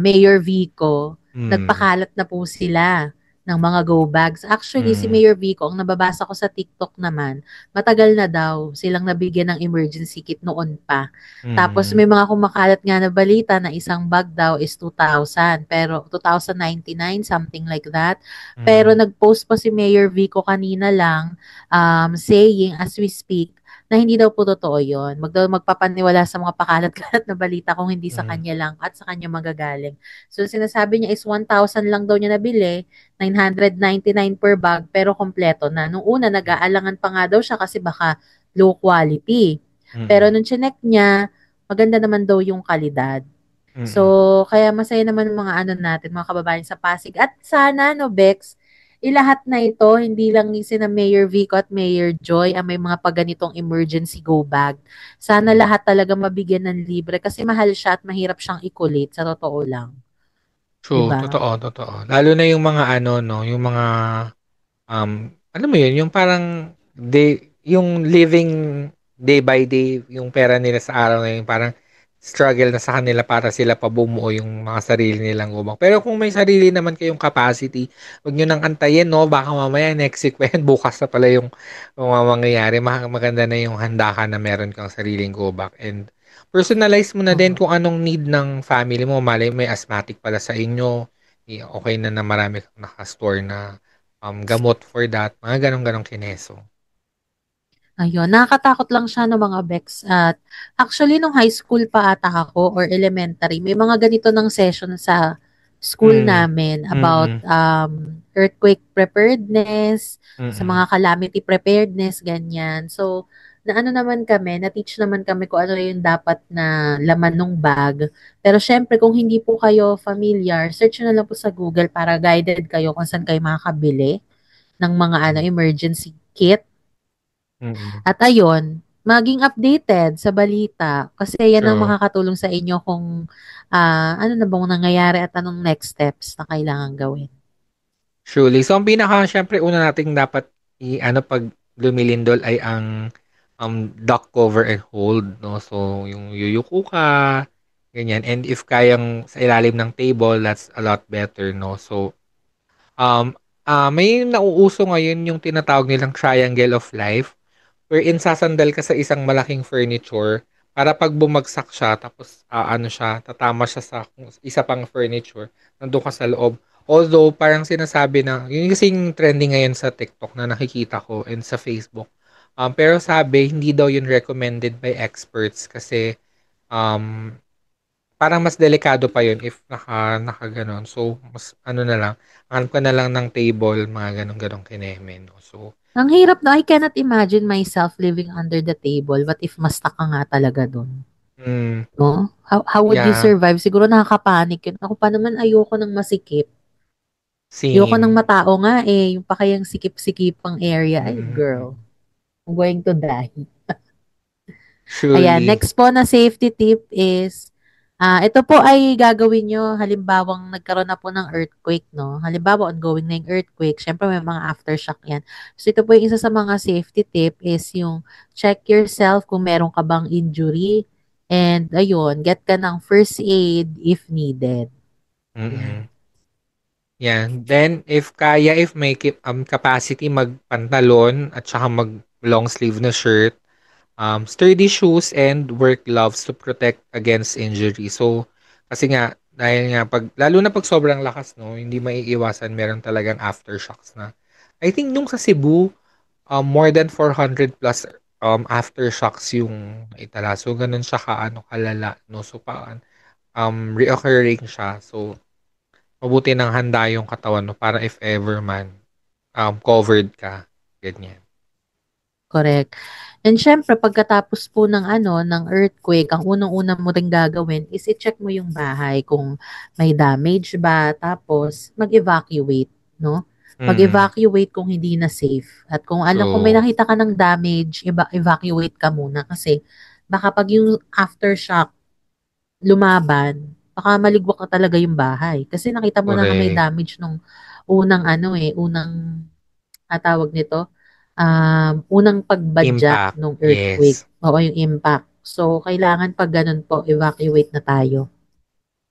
Mayor Vico, Mm, nagpakalat na po sila ng mga go bags. Actually, si mm, Mayor Vico, ang nababasa ko sa TikTok naman, matagal na daw silang nabigyan ng emergency kit noon pa. Tapos mm, may mga kumakalat nga na balita na isang bag daw is 2,000, pero 2,099, something like that. Pero mm, nag-post pa si Mayor Vico kanina lang saying as we speak na hindi daw po totoo yun. Magpapaniwala sa mga pakalat-kalat na balita kung hindi sa mm, kanya lang at sa kanya magagaling. So, sinasabi niya is 1,000 lang daw niya nabili, 999 per bag, pero kompleto na. Nung una, nag-aalangan pa nga daw siya kasi baka low quality. Pero mm, nung chinek niya, maganda naman daw yung kalidad. So, mm. kaya masaya naman yung mga ano natin, mga kababayan sa Pasig. At sana, no, Bex, ilahat na ito, hindi lang sina Mayor Vico at Mayor Joy ang may mga paganitong emergency go bag. Sana Mm. lahat talaga mabigyan ng libre kasi mahal siya at mahirap siyang ikulit sa totoo lang. True, 'Di ba? totoo, totoo. Lalo na yung mga ano, no, yung mga, alam mo yun, yung parang, yung living day by day, yung pera nila sa araw na yun, parang, struggle na sa kanila para sila pa bumuo yung mga sarili nilang gumang. Pero kung may sarili naman kayong capacity, huwag nyo nang antayin, no? Baka mamaya next week pa yan, bukas na pala yung mga mangyayari. Maganda na yung handa ka na meron kang sariling go back. And personalize mo na din Oo. kung anong need ng family mo. Malay may asthmatic pala sa inyo. Okay na marami kang nakastore na gamot for that. Mga ganong-ganong kineso. Ayun, nakakatakot lang siya ng mga Bex at actually nung high school pa ata ako or elementary, may mga ganito ng session sa school Mm. namin about Mm. earthquake preparedness, sa Mm. mga calamity preparedness, ganyan. So, naano naman kami, na-teach naman kami kung ano yung dapat na laman ng bag. Pero syempre, kung hindi po kayo familiar, search nyo na lang po sa Google para guided kayo kung saan kayo makakabili ng mga emergency kit Mm. at ayun, maging updated sa balita kasi yan ang True. makakatulong sa inyo kung ano na bang nangyayari at anong next steps na kailangan gawin. Surely. So, ang pinaka, syempre, una nating dapat pag lumilindol ay ang duck cover and hold, no? So, yung yuyuko ka, ganyan. And if kayang sa ilalim ng table, that's a lot better, no? So, may nauuso ngayon yung tinatawag nilang triangle of life wherein sasandal ka sa isang malaking furniture para pag bumagsak siya tapos ano siya, tatama siya sa isa pang furniture, nandun ka sa loob. Although parang sinasabi na, yun kasing trending ngayon sa TikTok na nakikita ko and sa Facebook. Pero sabi, hindi daw yun recommended by experts kasi um, parang mas delikado pa yun if naka ganon. So, mas ano na lang, hanap ka na lang ng table, mga ganong-ganong kineme, no? So, Ang hirap na, I cannot imagine myself living under the table. What if ma-stuck ka nga talaga dun? mm, No? How would you yeah, survive? Siguro nakakapanik yun. Ako pa naman ayoko ng masikip. Ayoko ng same. matao nga eh. Yung pa kayang sikip-sikipang area. Ay, Mm, girl. I'm going to die. Ayan, surely. next po na safety tip is, ito po ay gagawin nyo halimbawang nagkaroon na po ng earthquake, no? Halimbawa, ongoing na yung earthquake, syempre may mga aftershock yan. So, ito po yung isa sa mga safety tip is yung check yourself kung meron ka bang injury and ayun, get ka ng first aid if needed. Yan. Mm. Yan. Then, if kaya, if may capacity, magpantalon at saka mag long sleeve na shirt, sturdy shoes and work gloves to protect against injury. So, kasi nga, dahil nga, lalo na pag sobrang lakas, no, hindi maiiwasan, meron talagang aftershocks na. I think nung sa Cebu, more than 400 plus aftershocks yung itala. So, ganun siya kalala, no? So, reoccurring siya. So, mabuti ng handa yung katawan mo para if ever man, covered ka. Ganyan. Correct. And syempre, pagkatapos po ng ng earthquake, ang unang-una mo ring gagawin is i-check mo yung bahay kung may damage ba, tapos mag-evacuate, no? Mm. Mag-evacuate kung hindi na safe. At kung may True. nakita ka ng damage, evacuate ka muna kasi baka pag yung aftershock lumaban, baka maligwak ka talaga yung bahay. Kasi nakita mo na nga may Correct. damage nung unang tawag nito, unang pagbadyak Impact. nung earthquake. Yes. Oo, yung impact. So, kailangan pag ganun po, evacuate na tayo.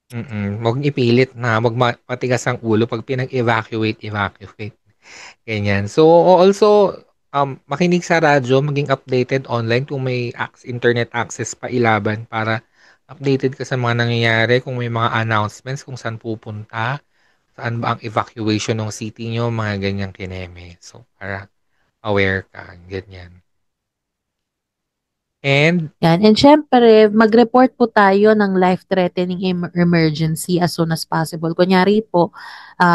Huwag ipilit na, huwag matigas ang ulo pag pinag-evacuate, evacuate. Ganyan. So, also, makinig sa radyo, maging updated online kung may internet access pa ilaban para updated ka sa mga nangyayari, kung may mga announcements kung saan pupunta, saan ba ang evacuation ng city nyo, mga ganyang kineme. So, para aware ka, ganyan. And, Yan. And syempre, mag-report po tayo ng life-threatening emergency as soon as possible. Kunyari po,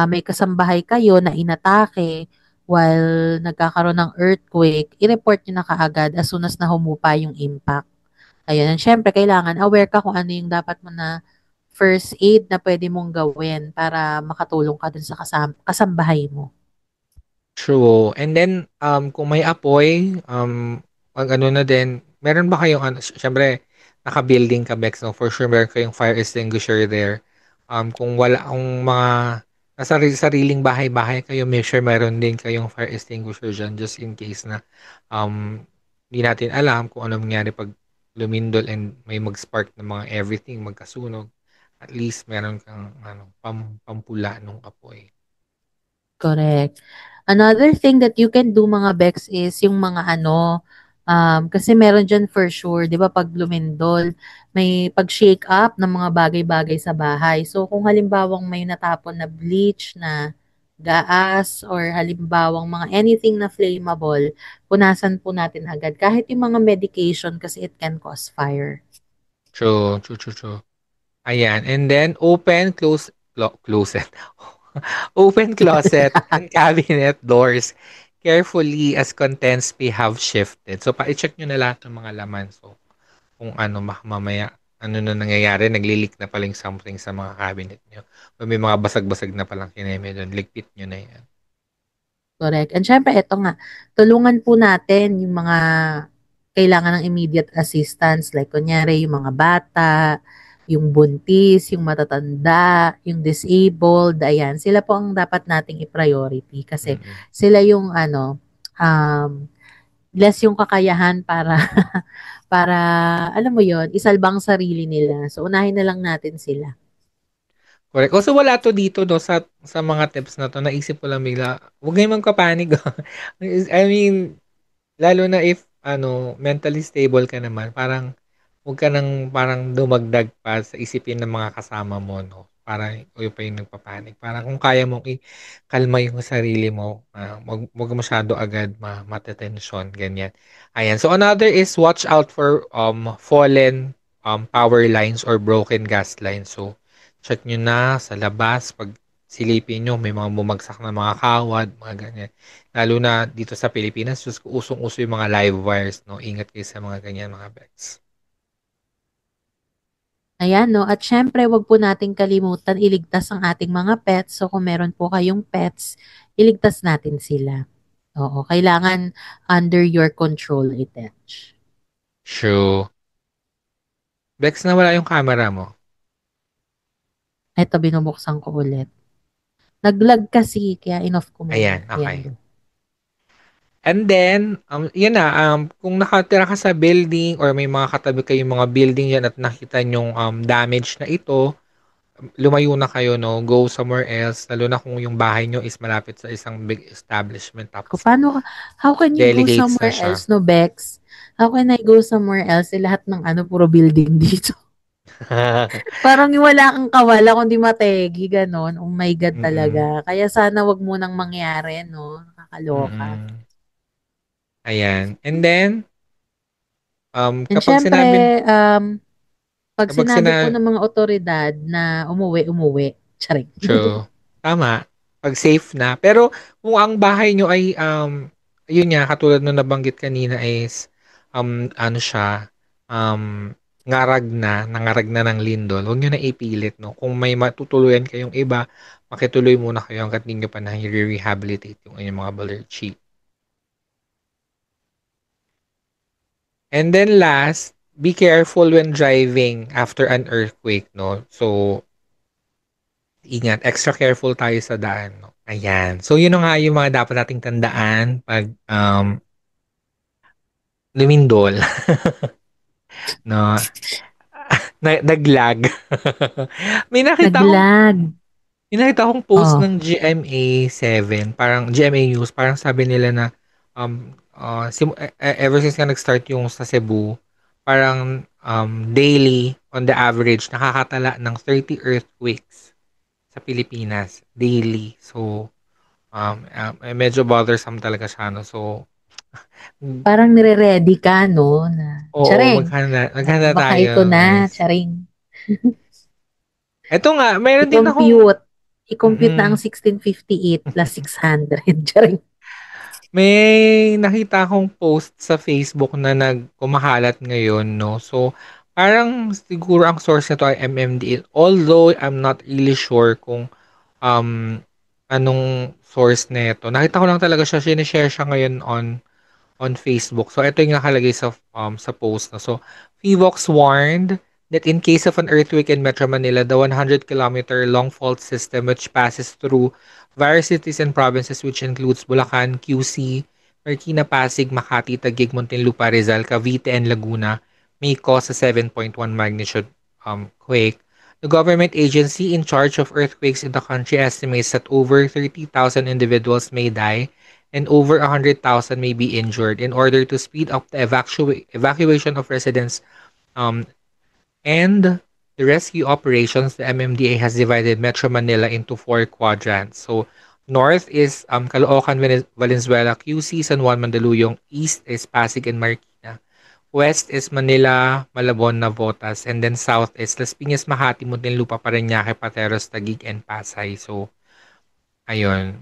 may kasambahay kayo na inatake while nagkakaroon ng earthquake, i-report nyo na kaagad as soon as na humupa yung impact. Ayun. And syempre, kailangan aware ka kung ano yung dapat mo na first aid na pwede mong gawin para makatulong ka dun sa kasambahay mo. true. And then, kung may apoy, ang ano na din, meron ba kayong, syempre, naka-building ka, Bex, no? For sure, meron kayong fire extinguisher there. Kung wala, kung mga nasa sariling bahay-bahay kayo, make sure meron din kayong fire extinguisher dyan just in case na um, hindi natin alam kung ano mangyari pag lumindol and may mag-spark ng mga everything, magkasunog, at least meron kang pampula nung apoy. Correct. Another thing that you can do mga Bex is yung mga kasi meron dyan for sure, di ba pag lumindol, may pag-shake up ng mga bagay-bagay sa bahay. So kung halimbawang may natapon na bleach na gaas or halimbawang mga anything na flammable, punasan po natin agad. Kahit yung mga medication kasi it can cause fire. True, true, true, true. Ayan. And then, closet. Open closet and cabinet doors carefully as contents may have shifted. So, pa-check nyo na lahat ng mga laman. So, kung mamaya, ano na nangyayari, nagli-leak na paling something sa mga cabinet nyo. O may mga basag-basag na palang kineme doon, ligpit nyo na yan. Correct. And syempre, ito nga, tulungan po natin yung mga kailangan ng immediate assistance. Like, kunyari, yung mga bata, yung buntis, yung matatanda, yung disabled, ayan. Sila po ang dapat nating i-priority kasi sila yung less yung kakayahan para para alam mo yon isalbang sarili nila. So unahin na lang natin sila. Correct. Also, wala to dito no sa mga tips na to. Naisip ko lang bigla, huwag kayong magpapanig. I mean, lalo na if mentally stable ka naman, parang huwag ka nang parang dumagdag pa sa isipin ng mga kasama mo, no? Parang yung pa yung nagpapanik. Parang kung kaya mong i-kalma yung sarili mo, wag masyado agad matetensyon, ganyan. Ayan. So another is watch out for fallen power lines or broken gas lines. So check nyo na sa labas pag silipin nyo, may mga bumagsak na mga kawad, mga ganyan. Lalo na dito sa Pilipinas, usong-uso yung mga live wires, no? Ingat kayo sa mga ganyan, mga bets. Ayan, no? At syempre, wag po nating kalimutan iligtas ang ating mga pets. So, kung meron po kayong pets, iligtas natin sila. Oo, kailangan under your control itech. True. Bex, nawala yung camera mo. Ito, binubuksan ko ulit. Nag-lag kasi, kaya in-off ko muna. Ayan, okay. Ayan. And then, yun na, kung nakatira ka sa building or may mga katabi kayong mga building yan at nakita nyong damage na ito, lumayo na kayo, no? Go somewhere else, lalo na kung yung bahay nyo is malapit sa isang big establishment. Tapos, How can you go somewhere else, no, Bex? How can I go somewhere else? Lahat ng puro building dito. Parang wala kang kawala kundi mategi, ganon. Oh my God talaga. Kaya sana wag munang mangyari, no? Nakakaloka. Ayan. And then, And kapag syempre, pag sinabi po ng mga otoridad na umuwi. Charing. True. Tama. Pag safe na. Pero kung ang bahay nyo ay, yun nga, katulad nung nabanggit kanina is, nangarag na ng lindol, huwag nyo na ipilit, no? Kung may matutuluyan kayong iba, makituloy muna kayo hanggat hindi nyo pa na i-rehabilitate yung inyong mga balerchi. And then last, be careful when driving after an earthquake, no? So, ingat, extra careful tayo sa daan, no? Ayan. So, yun nga yung mga dapat nating tandaan pag lumindol. No? Naglag. May nakita akong post ng GMA 7, parang GMA News, parang sabi nila na ever since nga nag-start yung sa Cebu, parang daily, on the average, nakakatala ng 30 earthquakes sa Pilipinas. Daily. So, medyo bothersome talaga siya, no? So, parang nire-ready ka, no? Oo, maghanda tayo. Baka ito na, charing. Ito nga, mayroon din akong... I-compute na ang 1658 plus 600. Charing. May nakita akong post sa Facebook na kumakalat ngayon, no? So, parang siguro ang source nito ay MMDA. Although, I'm not really sure kung anong source nito. Nakita ko lang talaga siya, sinishare siya ngayon on Facebook. So, ito yung nakalagay sa post. No? So, PHIVOX warned that in case of an earthquake in Metro Manila, the 100-kilometer long fault system which passes through various cities and provinces which includes Bulacan, QC, Marikina, Pasig, Makati, Taguig, Muntinlupa, Rizal, Cavite, and Laguna may cause a 7.1 magnitude quake. The government agency in charge of earthquakes in the country estimates that over 30,000 individuals may die and over 100,000 may be injured. In order to speed up the evacuation of residents um, and the rescue operations, the MMDA has divided Metro Manila into four quadrants. So, north is Caloocan, Valenzuela, QC, San Juan, Mandaluyong. East is Pasig and Marikina. West is Manila, Malabon, Navotas. And then south is Las Piñas, Makati, Muntinlupa, Parañaque, Pateros, Taguig, and Pasay. So, ayun.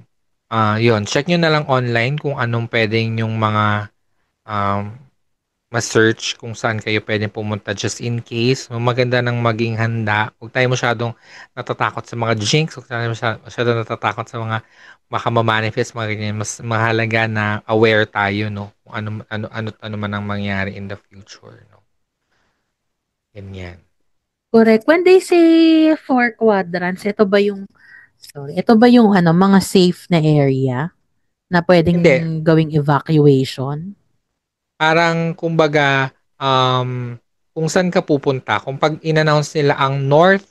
Yun. Check nyo na lang online kung anong pwedeng yung mga um, ma-search kung saan kayo pwedeng pumunta just in case. Maganda nang maging handa. Huwag tayo masyadong natatakot sa mga jinx. Huwag tayo masyadong natatakot sa mga baka ma-manifest, mga ganyan. Mas mahalaga na aware tayo, no? Kung ano man ang mangyari in the future, no? Ganyan. Correct. When they say four quadrants, ito ba yung mga safe na area na pwedeng Hindi. gawing evacuation? Parang, kumbaga, kung saan ka pupunta. Kung pag in-announce nila ang north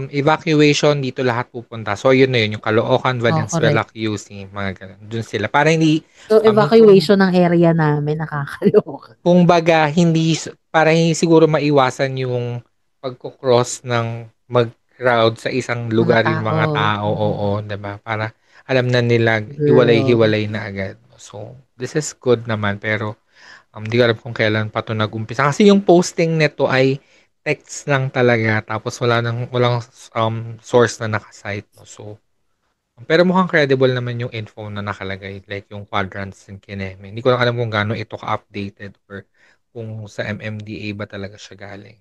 evacuation, dito lahat pupunta. So, yun na yun. Yung Caloocan, Valenzuela, Correct. QC, mga ganun. Dun sila. Para hindi, So, kung, evacuation ng area namin, nakakaloka. kung baga, para hindi siguro maiwasan yung pagkocross ng mag-crowd sa isang Mga lugar yung tao. mga tao. Oo, diba? Para alam na nila, Girl. hiwalay-hiwalay na agad. So, this is good naman. Pero, di ko alam kung kailan pa ito nag-umpisa. Kasi yung posting nito ay text lang talaga. Tapos walang source na nakasite. No? So, pero mukhang credible naman yung info na nakalagay. Like yung quadrants ng Kineme. Hindi ko lang alam kung gaano ito ka-updated or kung sa MMDA ba talaga siya galing.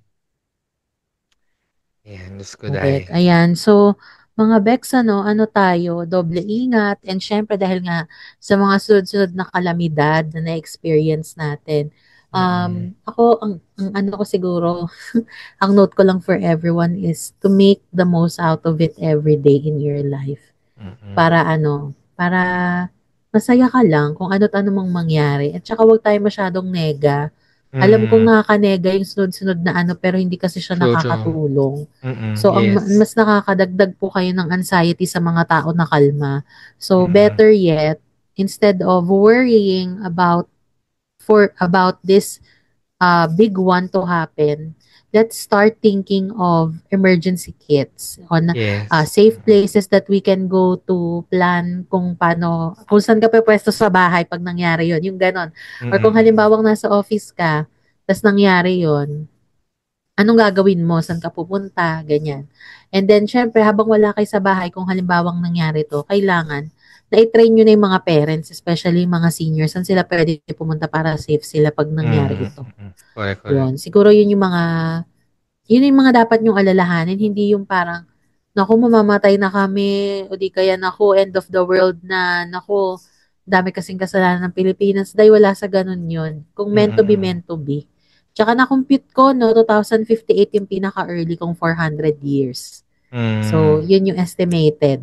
Ayan, Diyos ko Correct. dahil. Ayan. So, mga Bex, ano tayo, doble ingat. And syempre, dahil nga sa mga sunod-sunod na kalamidad na na-experience natin, Mm-mm. ako, ang ano ko siguro, ang note ko lang for everyone is to make the most out of it every day in your life. Mm-mm. Para masaya ka lang kung ano't ano mang mangyari. At saka huwag tayo masyadong nega. Alam kong Mm. nakakanega yung sunod-sunod na ano, pero hindi kasi siya True. nakakatulong. Mm-mm. So, Yes. mas nakakadagdag po kayo ng anxiety sa mga tao na kalma. So, Mm-mm. better yet, instead of worrying about this big one to happen, let's start thinking of emergency kits on Yes. safe places that we can go to plan kung saan ka pwesto sa bahay pag nangyari yon, yung ganon. Or kung Mm-mm. halimbawang nasa office ka, tas nangyari yon, anong gagawin mo? Saan ka pupunta? Ganyan. And then, syempre, habang wala kayo sa bahay, kung halimbawang nangyari to, kailangan na-train nyo na yung mga parents, especially yung mga seniors, saan sila pwede pumunta para safe sila pag nangyari ito. Mm-mm. Correct. Yun. Siguro yun yung mga dapat nyong alalahanin, hindi yung parang, naku, mamamatay na kami, o di kaya, naku, end of the world na, naku, dami kasing kasalanan ng Pilipinas, dahil wala sa ganun yun. Kung meant to be, Mm-mm. meant to be. Tsaka na-compute ko, no, 2058 yung pinaka-early kong 400 years. So, Mm. yun yung estimated.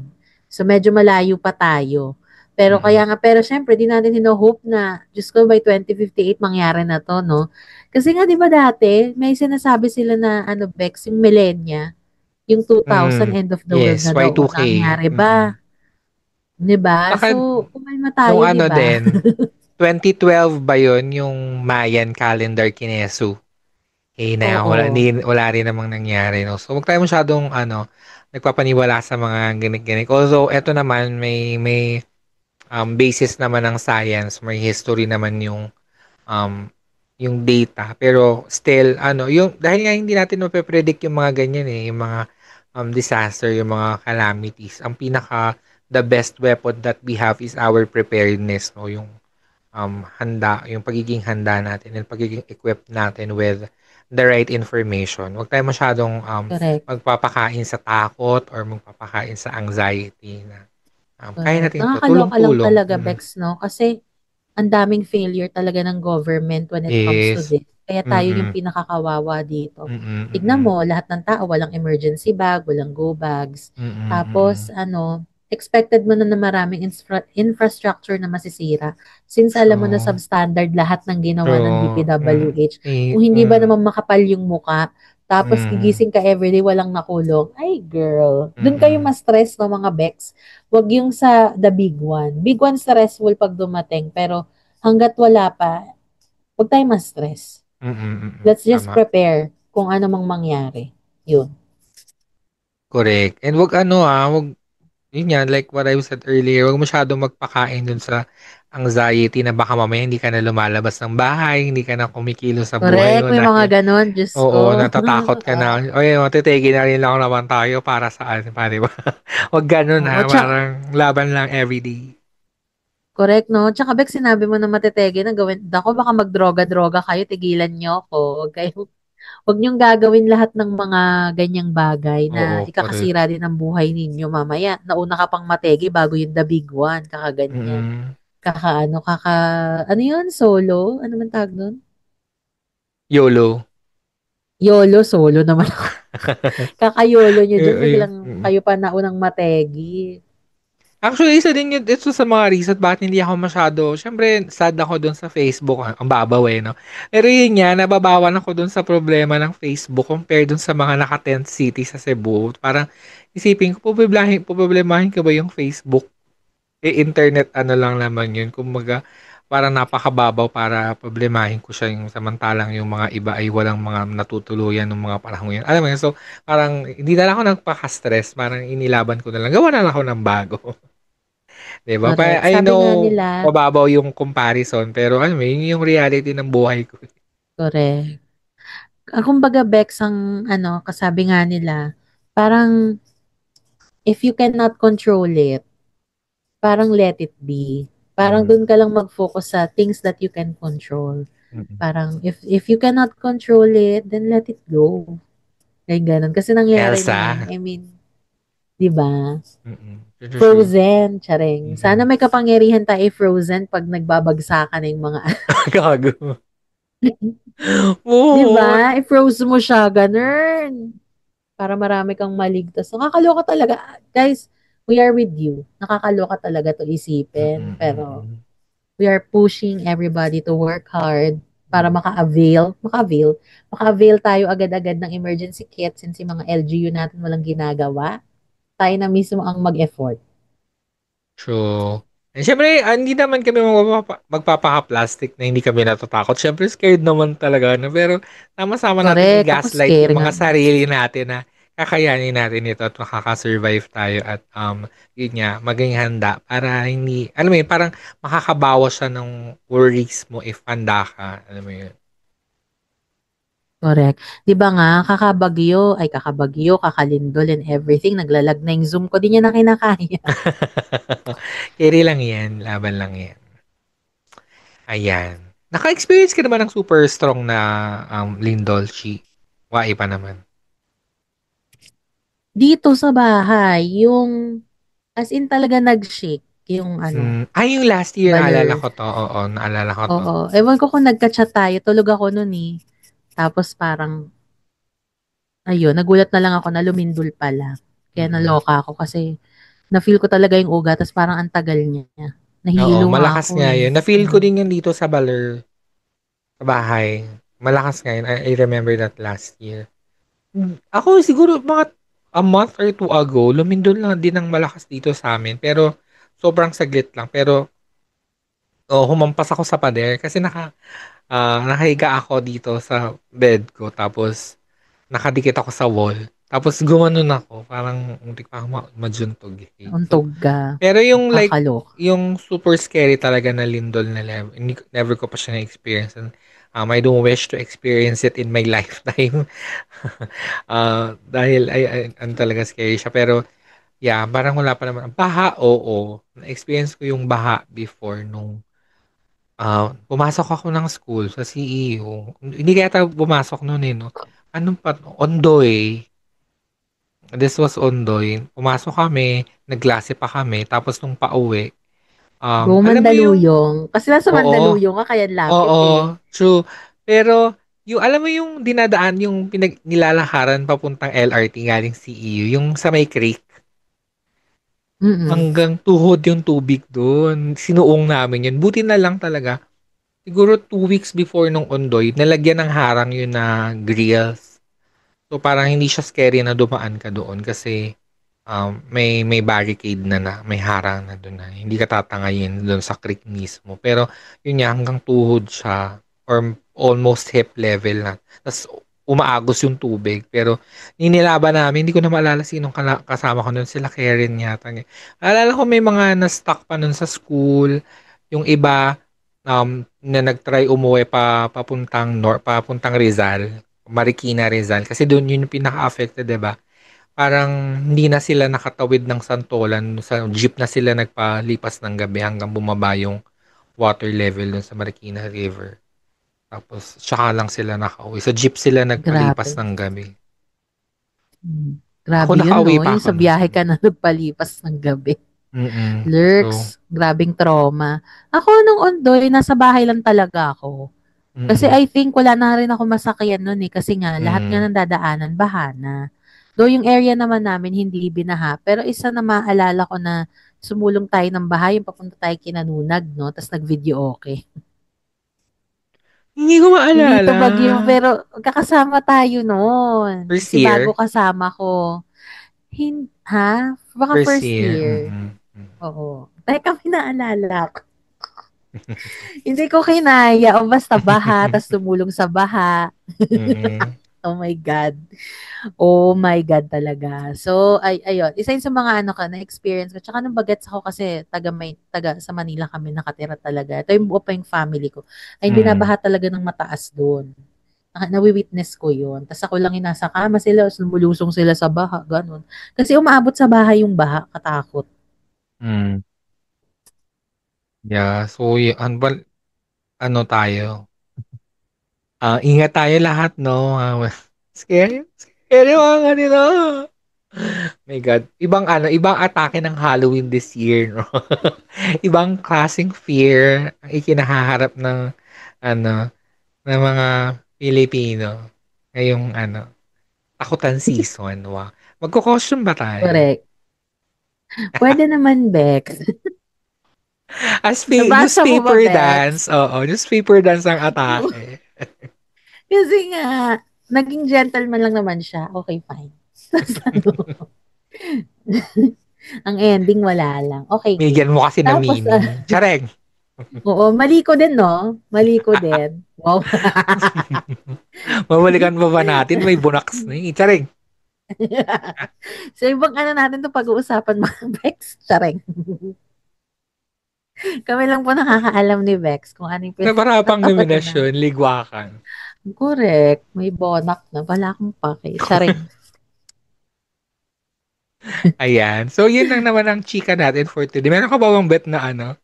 So, medyo malayo pa tayo. Mm. Pero syempre, di natin hino-hope na, Diyos ko, by 2058, mangyari na to, no? Kasi nga, di ba dati, may sinasabi sila na, Bex, yung millennia, yung 2000, Mm. end of the world Yes, na daw. O Y2K. nangyari Mm. ba? Di ba? Saka So, kumalma nung tayo, di ano ba? din, 2012 ba yun yung Mayan calendar kinesu? Wala rin namang nangyari. No? So, huwag tayo masyadong nagpapaniwala sa mga ginik-ginik. Although, eto naman, may basis naman ng science, may history naman um, yung data. Pero still, dahil nga hindi natin mape-predict yung mga ganyan yung mga disaster, yung mga calamities. Ang the best weapon that we have is our preparedness, no? Yung yung pagiging handa natin and pagiging equipped natin with the right information. Huwag tayo masyadong Correct. magpapakain sa takot or magpapakain sa anxiety na kaya Correct. natin to, Nakakaloka lang tulong-tulong. talaga, Bex, no? Kasi, ang daming failure talaga ng government when it comes to Yes. this. Kaya tayo yung Mm-mm. pinakakawawa dito. Tignan Mm-mm. mo, lahat ng tao walang emergency bag, walang go bags. Mm-mm. Tapos, expected mo na maraming infrastructure na masisira. Since alam mo na True. substandard lahat ng ginawa ng True. DPWH, kung hindi ba naman makapal yung muka, tapos mm, gigising ka everyday walang nakulong, ay girl, dun kayo mm, ma-stress no mga Bex. Wag yung sa the big one. Big one stressful pag dumating, pero hanggat wala pa, wag tayo ma-stress. Let's just tama. prepare kung ano mang mangyari. Yun. Correct. And wag yun yan, like what I said earlier, wag masyadong magpakain dun sa anxiety na baka mamaya hindi ka na lumalabas ng bahay, hindi ka na kumikilos sa buhay Correct, mo may mga dahil, ganon, Diyos oo, ko. natatakot ka na, oy, matitigi na rin lang naman tayo para saan, pa, di ba? Wag ganun Oo, ha, parang laban lang everyday. correct, no? Tsaka, Bek, sinabi mo na matitege na gawin. Dako, baka magdroga-droga kayo, tigilan nyo ako. Huwag niyong gagawin lahat ng mga ganyang bagay na Oo, correct. ikakasira din ang buhay ninyo mamaya. Nauna ka pang matege bago yung the big one, kakaganyan. Mm. Ano yun? Solo? Ano man tawag nun? YOLO. YOLO, solo naman ako. Kaka-YOLO nyo dyan, biglang Mm. kayo pa naunang mategi. Actually, isa din yun, ito sa mga reasons bakit hindi ako masyado, syempre, sad ako dun sa Facebook, ang babaw no? Pero yun nga, nababawan ako dun sa problema ng Facebook compared dun sa mga naka-tent city sa Cebu. Parang, isipin ko, problemahin ka ba yung Facebook? Internet, ano lang naman yun. Kumbaga, parang napakababaw para problemahin ko siya yung samantalang yung mga iba ay walang mga natutuluyan ng mga panahon yun. Alam mo yun, so, parang, hindi na lang ako nagpaka-stress, parang inilaban ko na lang. Gawa na lang ako ng bago. 'Di ba? Correct. I Sabi nga know nila, mababaw yung comparison pero alam mo yun yung reality ng buhay ko. correct. Kumbaga, Bex, ang kasabi nga nila, parang if you cannot control it, parang let it be. Parang Mm. dun ka lang mag-focus sa things that you can control. Mm. Parang if you cannot control it, then let it go. Ay, ganun. Kasi nangyari na eh. Elsa. I mean, di ba? True, true. Frozen, charing. Sana Mm. may kapangyarihan tayo frozen pag nagbabagsakan ng mga Gago. di Oo. ba? I-froze mo siya, ganun. Para marami kang maligtas. Nakakaloka talaga. Guys, we are with you. Nakakaloka talaga to isipin. Pero Mm. we are pushing everybody to work hard para Mm. maka-avail tayo agad-agad ng emergency kit since yung mga LGU natin walang ginagawa. Tayo na mismo ang mag-effort. True. Eh, syempre, hindi naman kami magpapaka-plastic na hindi kami natatakot. Syempre, scared naman talaga. No? Pero, sama-sama natin Correct. Ako i-gaslight scary yung nga. mga sarili natin na kakayanin natin ito at makaka-survive tayo at yun nga, maging handa para hindi, alam mo yun, parang makakabawas siya ng worries mo if handa ka. Alam mo yun. Correct. 'Di ba nga, kakabagyo, kakalindol and everything. Naglalag na yung Zoom ko. Di niya na kinakaya. Carry lang yan. Laban lang yan. Ayan. Naka-experience ka naman ng super strong na Lindol Chi. Wai pa naman. Dito sa bahay, yung as in talaga nag-shake yung Yung last year naalala baler. ko 'to, oo, naalala ko 'to. Oo. Ewan ko kung nagka-chat tayo. Tulog ako nun eh. Tapos parang, ayun, nagulat na lang ako na lumindol pala. Kaya Mm. naloka ako kasi na-feel ko talaga yung ugat. Tapos parang ang tagal niya. Oo, Nahilo nga malakas ako nga eh. 'yun. Na-feel ko din 'yun dito sa Baler, sa bahay. Malakas nga 'yun. I remember that last year. Ako siguro mga a month or two ago, lumindol na din ng malakas dito sa sa'min, pero sobrang saglit lang. Pero, humampas ako sa pader kasi nakahiga ako dito sa bed ko tapos nakadikit ako sa wall. Tapos gumanon ako, parang muntik pa akong majuntog, eh. So, Untog ka. pero yung like, Kakaloka. yung super scary talaga na lindol na level, never ko pa siya na-experience. And, I don't wish to experience it in my lifetime. Dahil ano talaga scary siya. Pero, yeah, parang wala pa naman. Baha, oo. Na-experience ko yung baha before nung pumasok ako ng school sa CEU. Hindi kaya tayo pumasok noon eh, no? Anong pa? Ondoy. This was Ondoy. Pumasok kami, nagklase pa kami, tapos nung pauwi, Go alam mo yung, Mandaluyong. Kasi nasa oo, Mandaluyong ka, kaya lapit oo, eh. true. Pero, alam mo yung dinadaan, yung nilalakaran papuntang LRT galing CEU, yung sa may creek. Mm. Hanggang tuhod yung tubig doon. Sinuong namin yun. Buti na lang talaga. Siguro 2 weeks before nung Ondoy, nalagyan ng harang yun na grills. So parang hindi siya scary na dumaan ka doon kasi may barricade na may harang na doon na hindi ka tatangayin doon sa creek mismo. Pero yun nga, hanggang tuhod siya or almost hip level na. Tapos umaagos yung tubig. Pero ninilaban namin, hindi ko na maalala sinong kasama ko doon. Sila Karen yata. Alala ko may mga na-stuck pa noon sa school. Yung iba na nag-try umuwi papuntang Rizal. Marikina, Rizal. Kasi doon yun yung pinaka-affected, 'di ba? Parang hindi na sila nakatawid ng Santolan. Sa jeep na sila nagpalipas ng gabi hanggang bumaba yung water level dun sa Marikina River. Tapos, tsaka lang sila nakauwi. Sa jeep sila nagpalipas Grabe. ng gabi. Ako Grabe yun, nakauwi 'no? pa Yung ako sa nun. biyahe ka na nagpalipas ng gabi. So, Lurks, grabeng trauma. Ako nung Ondoy, nasa bahay lang talaga ako. Kasi mm, I think wala na rin ako masakyan nun, eh, kasi nga lahat nga mm. ng dadaanan baha na. Though yung area naman namin hindi binaha, pero isa na maalala ko na sumulong tayo ng bahay, yung papunta tayo Kinanunag, 'no, ta's nag-video okay. Hindi ko Hindi 'to maalala. bagyo, pero magkakasama tayo nun. First Si Bago year? kasama ko. Ha? Baka First first year. year. Mm-mm. Oo. Teka, may naalala ko. Hindi ko kinaya o basta baha, ta's tumulong sa baha. Mm-mm. Oh my God. Oh my God talaga. So, ayun. Isa yun sa mga ano ka, na-experience ko. Tsaka nung bagets ako kasi taga sa Manila kami nakatira talaga. Ito yung buo pa yung family ko. Ay, Mm. binabaha talaga ng mataas doon. Nawi-witness ko yun. Tapos ako lang yung nasa kama sila, lumulusong sila sa baha, ganun. Kasi umaabot sa bahay yung baha, katakot. Mm. Yeah, so ano tayo? Ingat tayo lahat, no? Scary, scary mga kanila. My God. Ibang atake ng Halloween this year, no? Ibang klaseng fear ang ikinahaharap ano, ng mga Pilipino ngayong takutan season. Wow. Magko-costume ba tayo? Correct. Pwede naman, Bex. Nabasa mo ba, Newspaper Bex? dance. Oo, newspaper dance ang atake. Kasi nga, naging gentleman lang naman siya. Okay, fine. Tapos ano, ang ending wala lang. Okay, game. Bigyan mo kasi ng Tapos, meaning. Chareng! oo, mali ko din, no? Mali ko din. Wow. Mabalikan pa ba natin? May bunaks na eh. Chareng! So, ibang ano natin to pag-uusapan mga Bex. Charing. Kami lang po nakakaalam ni Bex kung ano yung Naparapang pinag-aawalan na. nominasyon, ligwakan. Correct. May bonak na. Wala akong pake. Charing. Ayan. So, yun lang naman ang chika natin for today. Meron ka ba bang bet na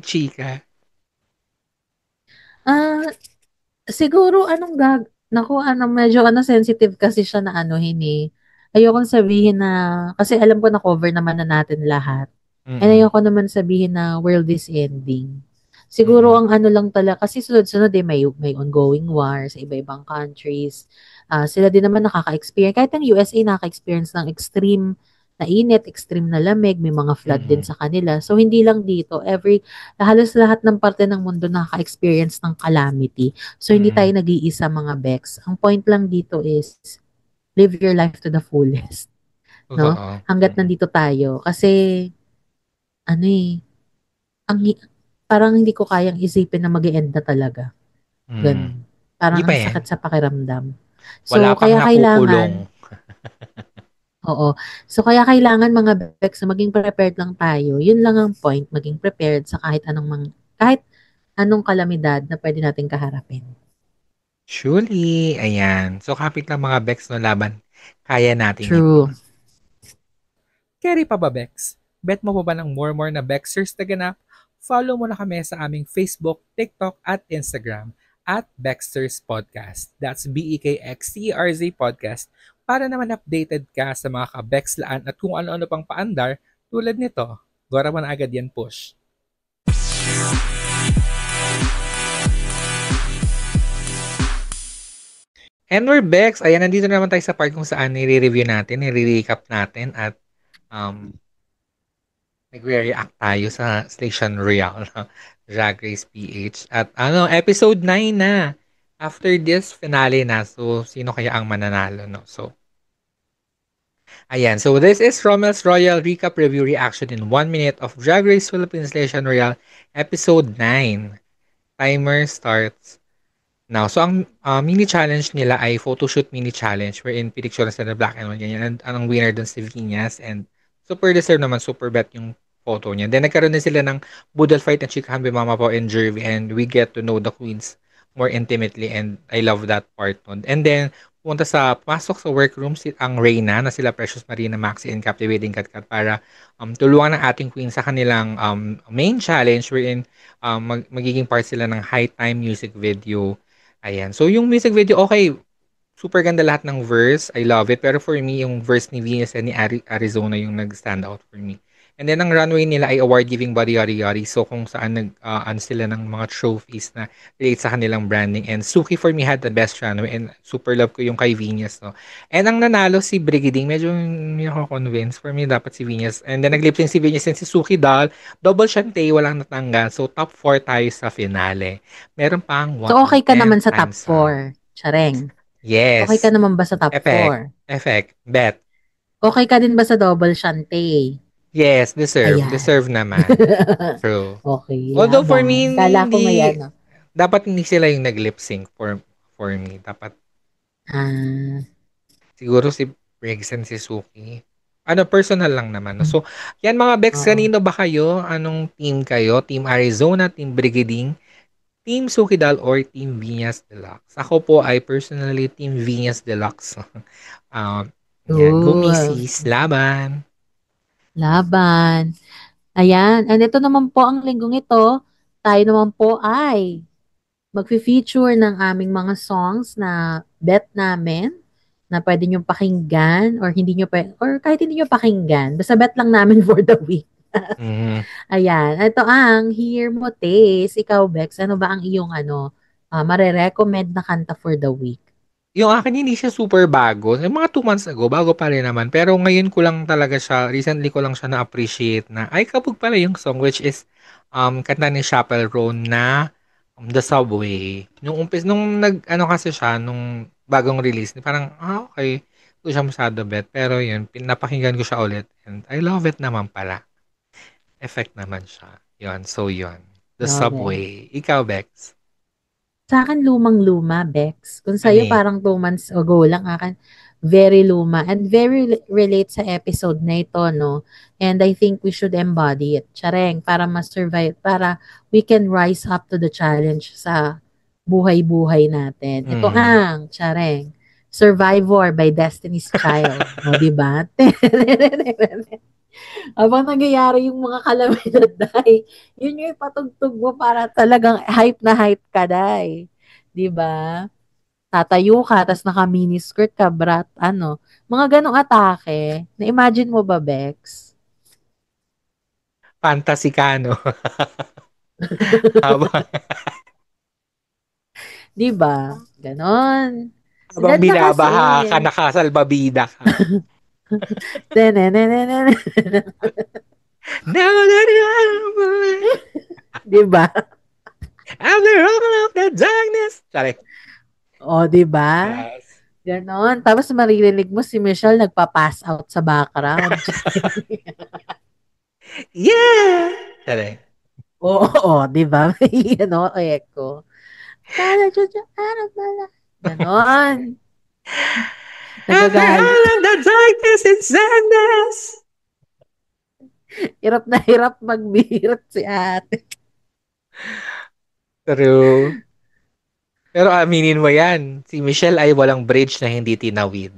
chika? Ah, siguro anong naku, medyo sensitive kasi siya na anuhin eh. Ayokong sabihin na, kasi alam ko na cover naman na natin lahat. And Mm-mm. ayoko naman sabihin na world is ending. Siguro Mm-mm. ang ano lang talaga, kasi sunod-sunod may ongoing war sa iba-ibang countries. Sila din naman nakaka-experience. Kahit ang USA nakaka-experience ng extreme na init, extreme na lamig, may mga flood din Mm-mm. sa kanila. So, hindi lang dito. Halos lahat ng parte ng mundo nakaka-experience ng calamity. So, hindi tayo Mm-mm. nag-iisa mga Bex. Ang point lang dito is, live your life to the fullest. No? Totoo. Hanggat Mm-mm. nandito tayo. Kasi, ano eh, ang, parang hindi ko kayang isipin na mag-e-end na talaga. Mm. Ganun. Hindi Parang pa ang yan. sakit sa pakiramdam. Wala So, pang kaya nakukulong. kailangan, oo. So, kaya kailangan mga Bex na maging prepared lang tayo. Yun lang ang point, maging prepared sa kahit anong kalamidad na pwede nating kaharapin. Surely. Ayan. So, kapit lang mga Bex no laban. Kaya natin ito. True. Carry pa ba, Bex? Bet mo pa ba ng more na Bexers na ganap? Follow mo na kami sa aming Facebook, TikTok at Instagram at Bexters Podcast. That's BEKXTERZ Podcast para naman updated ka sa mga kabexlaan at kung ano-ano pang paandar tulad nito. Gora mo na agad yan, push. And we're Bex. Ayan, nandito naman tayo sa part kung saan nire-review natin, nire-recap natin at um, Nagre-react tayo sa Station Royal ng Drag Race PH. At episode 9 na. After this, finale na. So, sino kaya ang mananalo, no? So, ayan. So, this is Romel's Royal Recap Review Reaction in 1 minute of Drag Race Philippines Station Royal Episode 9. Timer starts now. So, ang mini challenge nila ay photoshoot mini challenge wherein pinicture sila black and white ganyan. And ang winner dun si Vinyas and super deserve naman, super bet yung photo niya. Then nagkaroon din sila ng boodle fight and chikahan by Mama Pao and Jervy and we get to know the queens more intimately and I love that part nun. And then pasok sa workroom ang Reyna na sila Precious Marina, Maxi and Captivating Katkat para tulungan ng ating queen sa kanilang main challenge wherein magiging part sila ng high time music video. Ayan. So, yung music video, okay, super ganda lahat ng verse. I love it. Pero for me, yung verse ni Venus and ni Arizona yung nag-stand out for me. And then, ang runway nila ay award-giving body yari-yari. So, kung saan sila ng mga trophies na relate sa kanilang branding. And Suki for me had the best runway. And super love ko yung kay Venus, no? And ang nanalo si Brigading, medyo hindi ako convinced. For me, dapat si Venus. And then, nag-lip sync si Venus and si Suki dahil double shantay, walang natanggal. So, top 4 tayo sa finale. Meron pang So, okay ka naman sa top times up. 4. Chareng. Yes. Okay ka naman ba sa top 4? Effect. Bet. Okay ka din ba sa double shante? Yes, deserve. Ayan. Deserve naman. True. Okay. Although for me, Kala ko may ano. dapat hindi sila yung nag-lip sync for me. Dapat siguro si Briggs and si Suki. Personal lang naman. No? So, yan mga Bex, kanino ba kayo? Anong team kayo? Team Arizona, Team Brigading, Team Sukidal, or Team Vinyas Deluxe? Ako po ay personally Team Vinyas Deluxe. Yan. Go Missis. Laban. Laban. Ayan. And ito naman po ang linggong ito. Tayo naman po ay magfi-feature ng aming mga songs na bet namin na pwede nyo pakinggan or hindi nyo or kahit hindi nyo pakinggan. Basta bet lang namin for the week. Ayan. Ito ang Hear Mo Taste. Ikaw, Bex, ano ba ang iyong mare-recommend na kanta for the week? Yung akin hindi siya super bago. Yung mga 2 months ago, bago pa rin naman. Pero ngayon ko lang talaga siya, recently ko lang siya na-appreciate na, ay kabog pala yung song which is kanta ni Chappell Roan na The Subway. Nung kasi siya, nung bagong release, parang, okay, hindi siya masyado bet. Pero yun, pinapakinggan ko siya ulit and I love it naman pala. Effect naman siya. Yun, so yun. The Subway. Ikaw, Bex? Sa akin, lumang-luma, Bex. Kung sa'yo, parang 2 months ago lang akin, very luma and very relate sa episode na ito, no? And I think we should embody it. Chareng, para ma-survive, para we can rise up to the challenge sa buhay-buhay natin. Ito ang, Chareng, Survivor by Destiny's Child. O, diba? Habang nangyayari yung mga kalamidad, day, yun yung ipatugtog mo para talagang hype na hype ka, day. Diba? Tatayo ka, tas naka-mini skirt ka, brat, mga ganong atake. Na-imagine mo ba, Bex? Fantasy ka, no? Diba? Ganon. Habang binabaha ka, nakasalbabida ka. Diba? After all of the darkness. Sorry. O, diba? Yes. Ganon. Tapos maririnig mo si Michelle nagpa-pass out sa background. Yeah! Sorry. Oo, diba? Echo. Ganon. After all of the darkness and sadness. Hirap na hirap magbihirap si ate. True. Pero aminin mo yan, si Michelle ay walang bridge na hindi tinawid.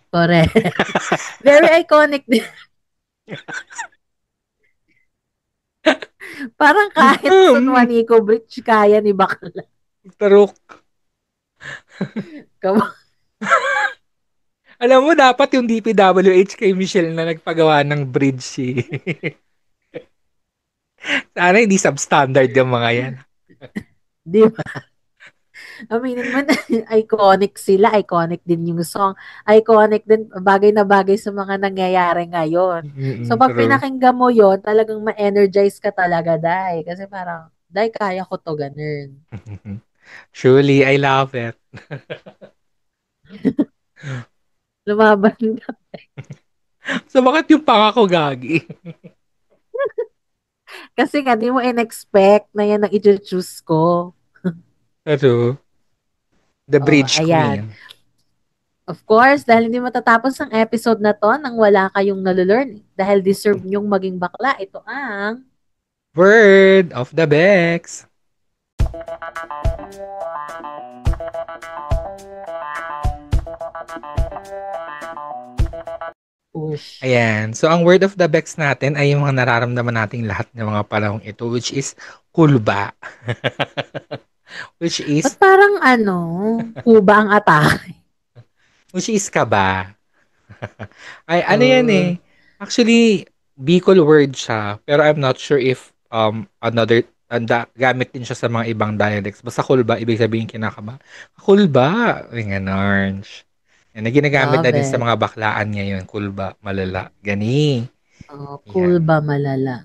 Correct. Very iconic din. Parang kahit San Juanico Bridge, kaya ni Bakla. Taruk. Alam mo, dapat yung DPWH kay Michelle na nagpagawa ng bridge. Sana hindi substandard yung mga yan. Di ba? Aminin mo na, iconic sila, iconic din yung song, iconic din, bagay na bagay sa mga nangyayari ngayon. So, pag True. pinakinggan mo yon talagang ma-energize ka talaga, Day. Kasi parang, Day, kaya ko to, ganun. Truly, I love it. Lumaban ka. So, bakit yung pangako gagi? Kasi nga, di mo in-expect na yan ang i-choose ko. True. The Oh, Bridge ayan. Queen. Of course, dahil hindi matatapos ang episode na to nang wala kayong nalulurn. Dahil deserve nyong maging bakla, ito ang Word of the Bex. push. Ayan. So, ang word of the Bex natin ay yung mga nararamdaman nating lahat ng mga panahong ito, which is kulba. which Ba't is, parang kuba ang atake? which is kaba. Ay, ano yan eh. Uh, Actually, Bicol word siya. Pero I'm not sure if another, gamit din siya sa mga ibang dialects. Basta kulba, ibig sabihin kinakaba. Kulba! Ring orange. Yan, na ginagamit na love din sa it. mga baklaan ngayon. Kulba, malala. Gani. Oh, cool Yan. ba malala?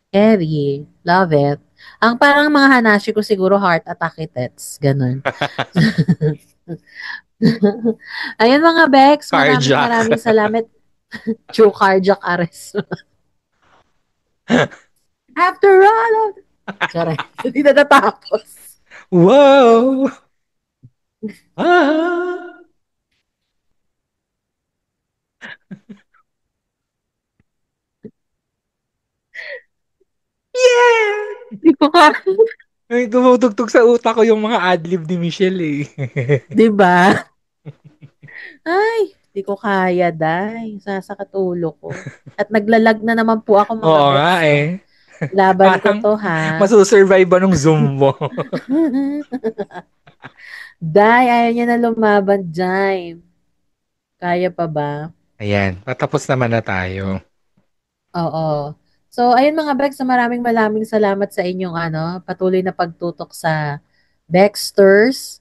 Scary. Love it. Ang parang mga hanashi ko siguro heart attack itets. Ganun. Ayun mga Bex, maraming Carjack. maraming salamat. True cardiac arrest. After all of... Charay. Hindi na natapos. Wow! Ah! Yeah! Di ko ka... Ay, tumutugtog sa utak ko yung mga adlib ni Michelle eh. Di ba? Ay, di ko kaya, day. Sasakit ulo ko. At naglalag na naman po ako mga Oo nga Bex, no? eh. Laban ko Parang to, ha? masusurvive ba nung Zoom mo? Day, ayaw niya na lumaban, Jaime. Kaya pa ba? Ayan, patapos naman na tayo. Oo. So, ayun mga Bex, maraming maraming salamat sa inyong patuloy na pagtutok sa Bexters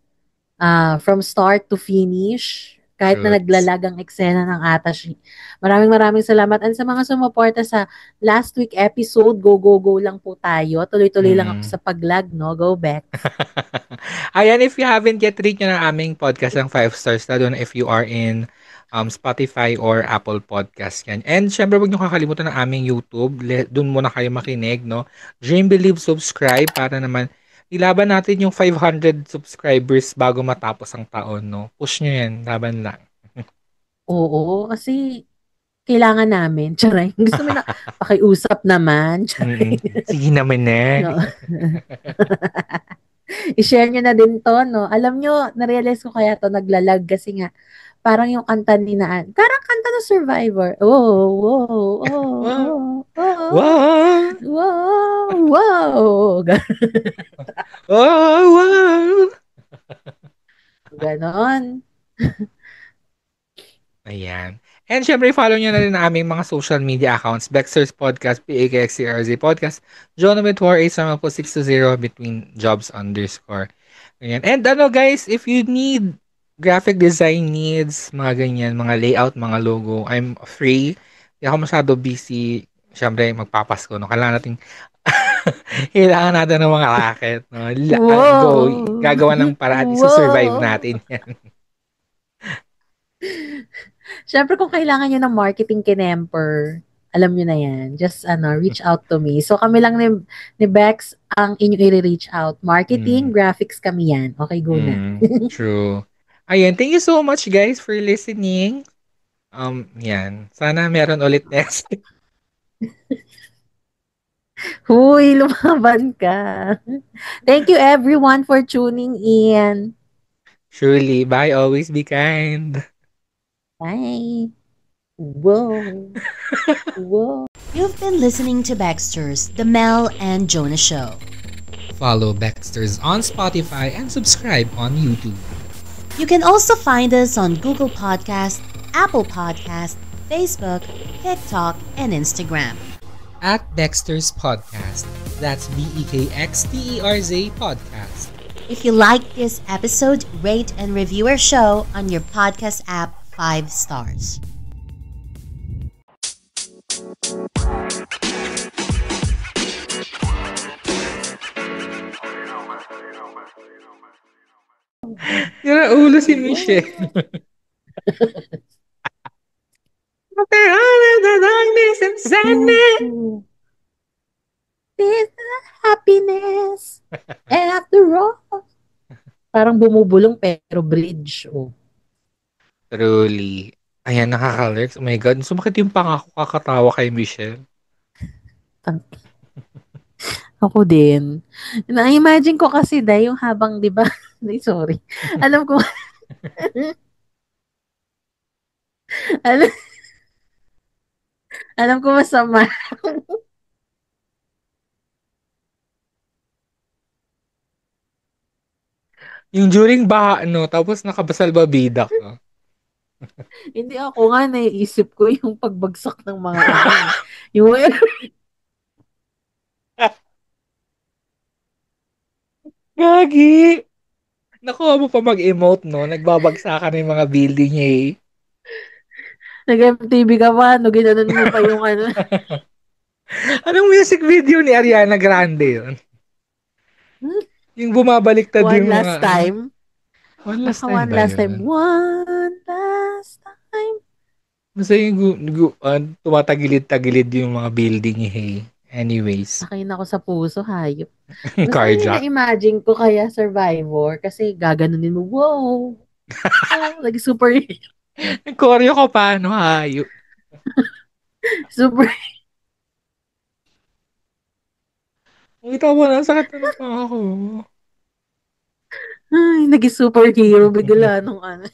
from start to finish. Kahit na Shoots. naglalag ang eksena ng Atashi. Maraming maraming salamat. And sa mga sumuporta sa last week episode, go, go, go lang po tayo. Tuloy-tuloy lang ako Mm. sa paglag, no? Go, Bex. Ayan, if you haven't yet read nyo ng aming podcast ng 5 stars, lalo na if you are in Spotify or Apple Podcast yan. And syempre, huwag nyo kakalimutan ng aming YouTube. Doon muna kayo makinig, no? Dream, believe, subscribe para naman ilaban natin yung 500 subscribers bago matapos ang taon, no? Push nyo yan, laban lang. Oo, kasi kailangan namin. Charay. Gusto mo na pakiusap naman. Charay. Sige naman na. No. I-share nyo na din to, no? Alam nyo, narealize ko kaya to naglalag kasi nga, parang yung kanta ni Naan. Parang kanta ng Survivor. Oh, oh, oh, Wow! oh, oh, Wow! wow, wow. Oh, wow! Ganon. Ayan. And syempre, follow nyo na rin ang aming mga social media accounts. Bexter's Podcast, PAKXCRZ Podcast, Jonomit 4874620 between jobs _ Ganyan. And guys, if you need graphic design needs, mga ganyan, mga layout, mga logo, I'm free. Hindi ako masyado busy. Syempre, magpapasko. No? Kailangan natin ng mga racket. No? Go. Wow. Gagawa ng paraan. Isusurvive Wow. natin yan. Siyempre, kung kailangan nyo ng marketing kinemper, alam nyo na yan. Just, reach out to me. So, kami lang ni Bex ang inyong i-reach out. Marketing, graphics kami yan. Okay, go na. True. Ayan, thank you so much guys for listening. Yan. Sana meron ulit next. Huy, lumaban ka. Thank you everyone for tuning in. Surely. Bye. Always be kind. Bye. Whoa. Whoa. You've been listening to Baxter's The Mel and Jonah Show. Follow Baxter's on Spotify and subscribe on YouTube. You can also find us on Google Podcast, Apple Podcast, Facebook, TikTok, and Instagram. At Baxter's Podcast. That's BEKXTERZ Podcast. If you like this episode, rate and review our show on your podcast app 5 stars. Sira ulo si Michelle. After all of the darkness and sadness. This is happiness. And after all, parang bumubulong pero bridge. Oh. Truly. Ayan, nakaka-Lex. Oh my God. Sumakit yung pangako kakatawa kay Michelle. Ako din. Na-imagine ko kasi dahil yung habang, di ba? Sorry. Alam ko, alam, alam ko masama. Yung during ba, ano, tapos nakabasal ba bida ka? Hindi ako nga naiisip ko yung pagbagsak ng mga ano. Yung Gagi! Nakuha mo pa mag-emote, no? Nagbabagsakan yung mga building eh. nag-MTV ka pa, no, ginanon mo pa yung ano. Anong music video ni Ariana Grande yun? Yung bumabaliktad One yung mga last time. One last Baka time one ba last time. yun? One last time. Basta yung tumatagilid-tagilid yung mga building eh. Anyways. Nakain ako sa puso, hayop. Basta yun Carjack. na-imagine ko kaya Survivor kasi gaganunin mo, wow! Oh, like super, Koryo ko pa, no? Hayo. super, Kita mo na, sakit na pa ako. ay, naging superhero bigla nung ano.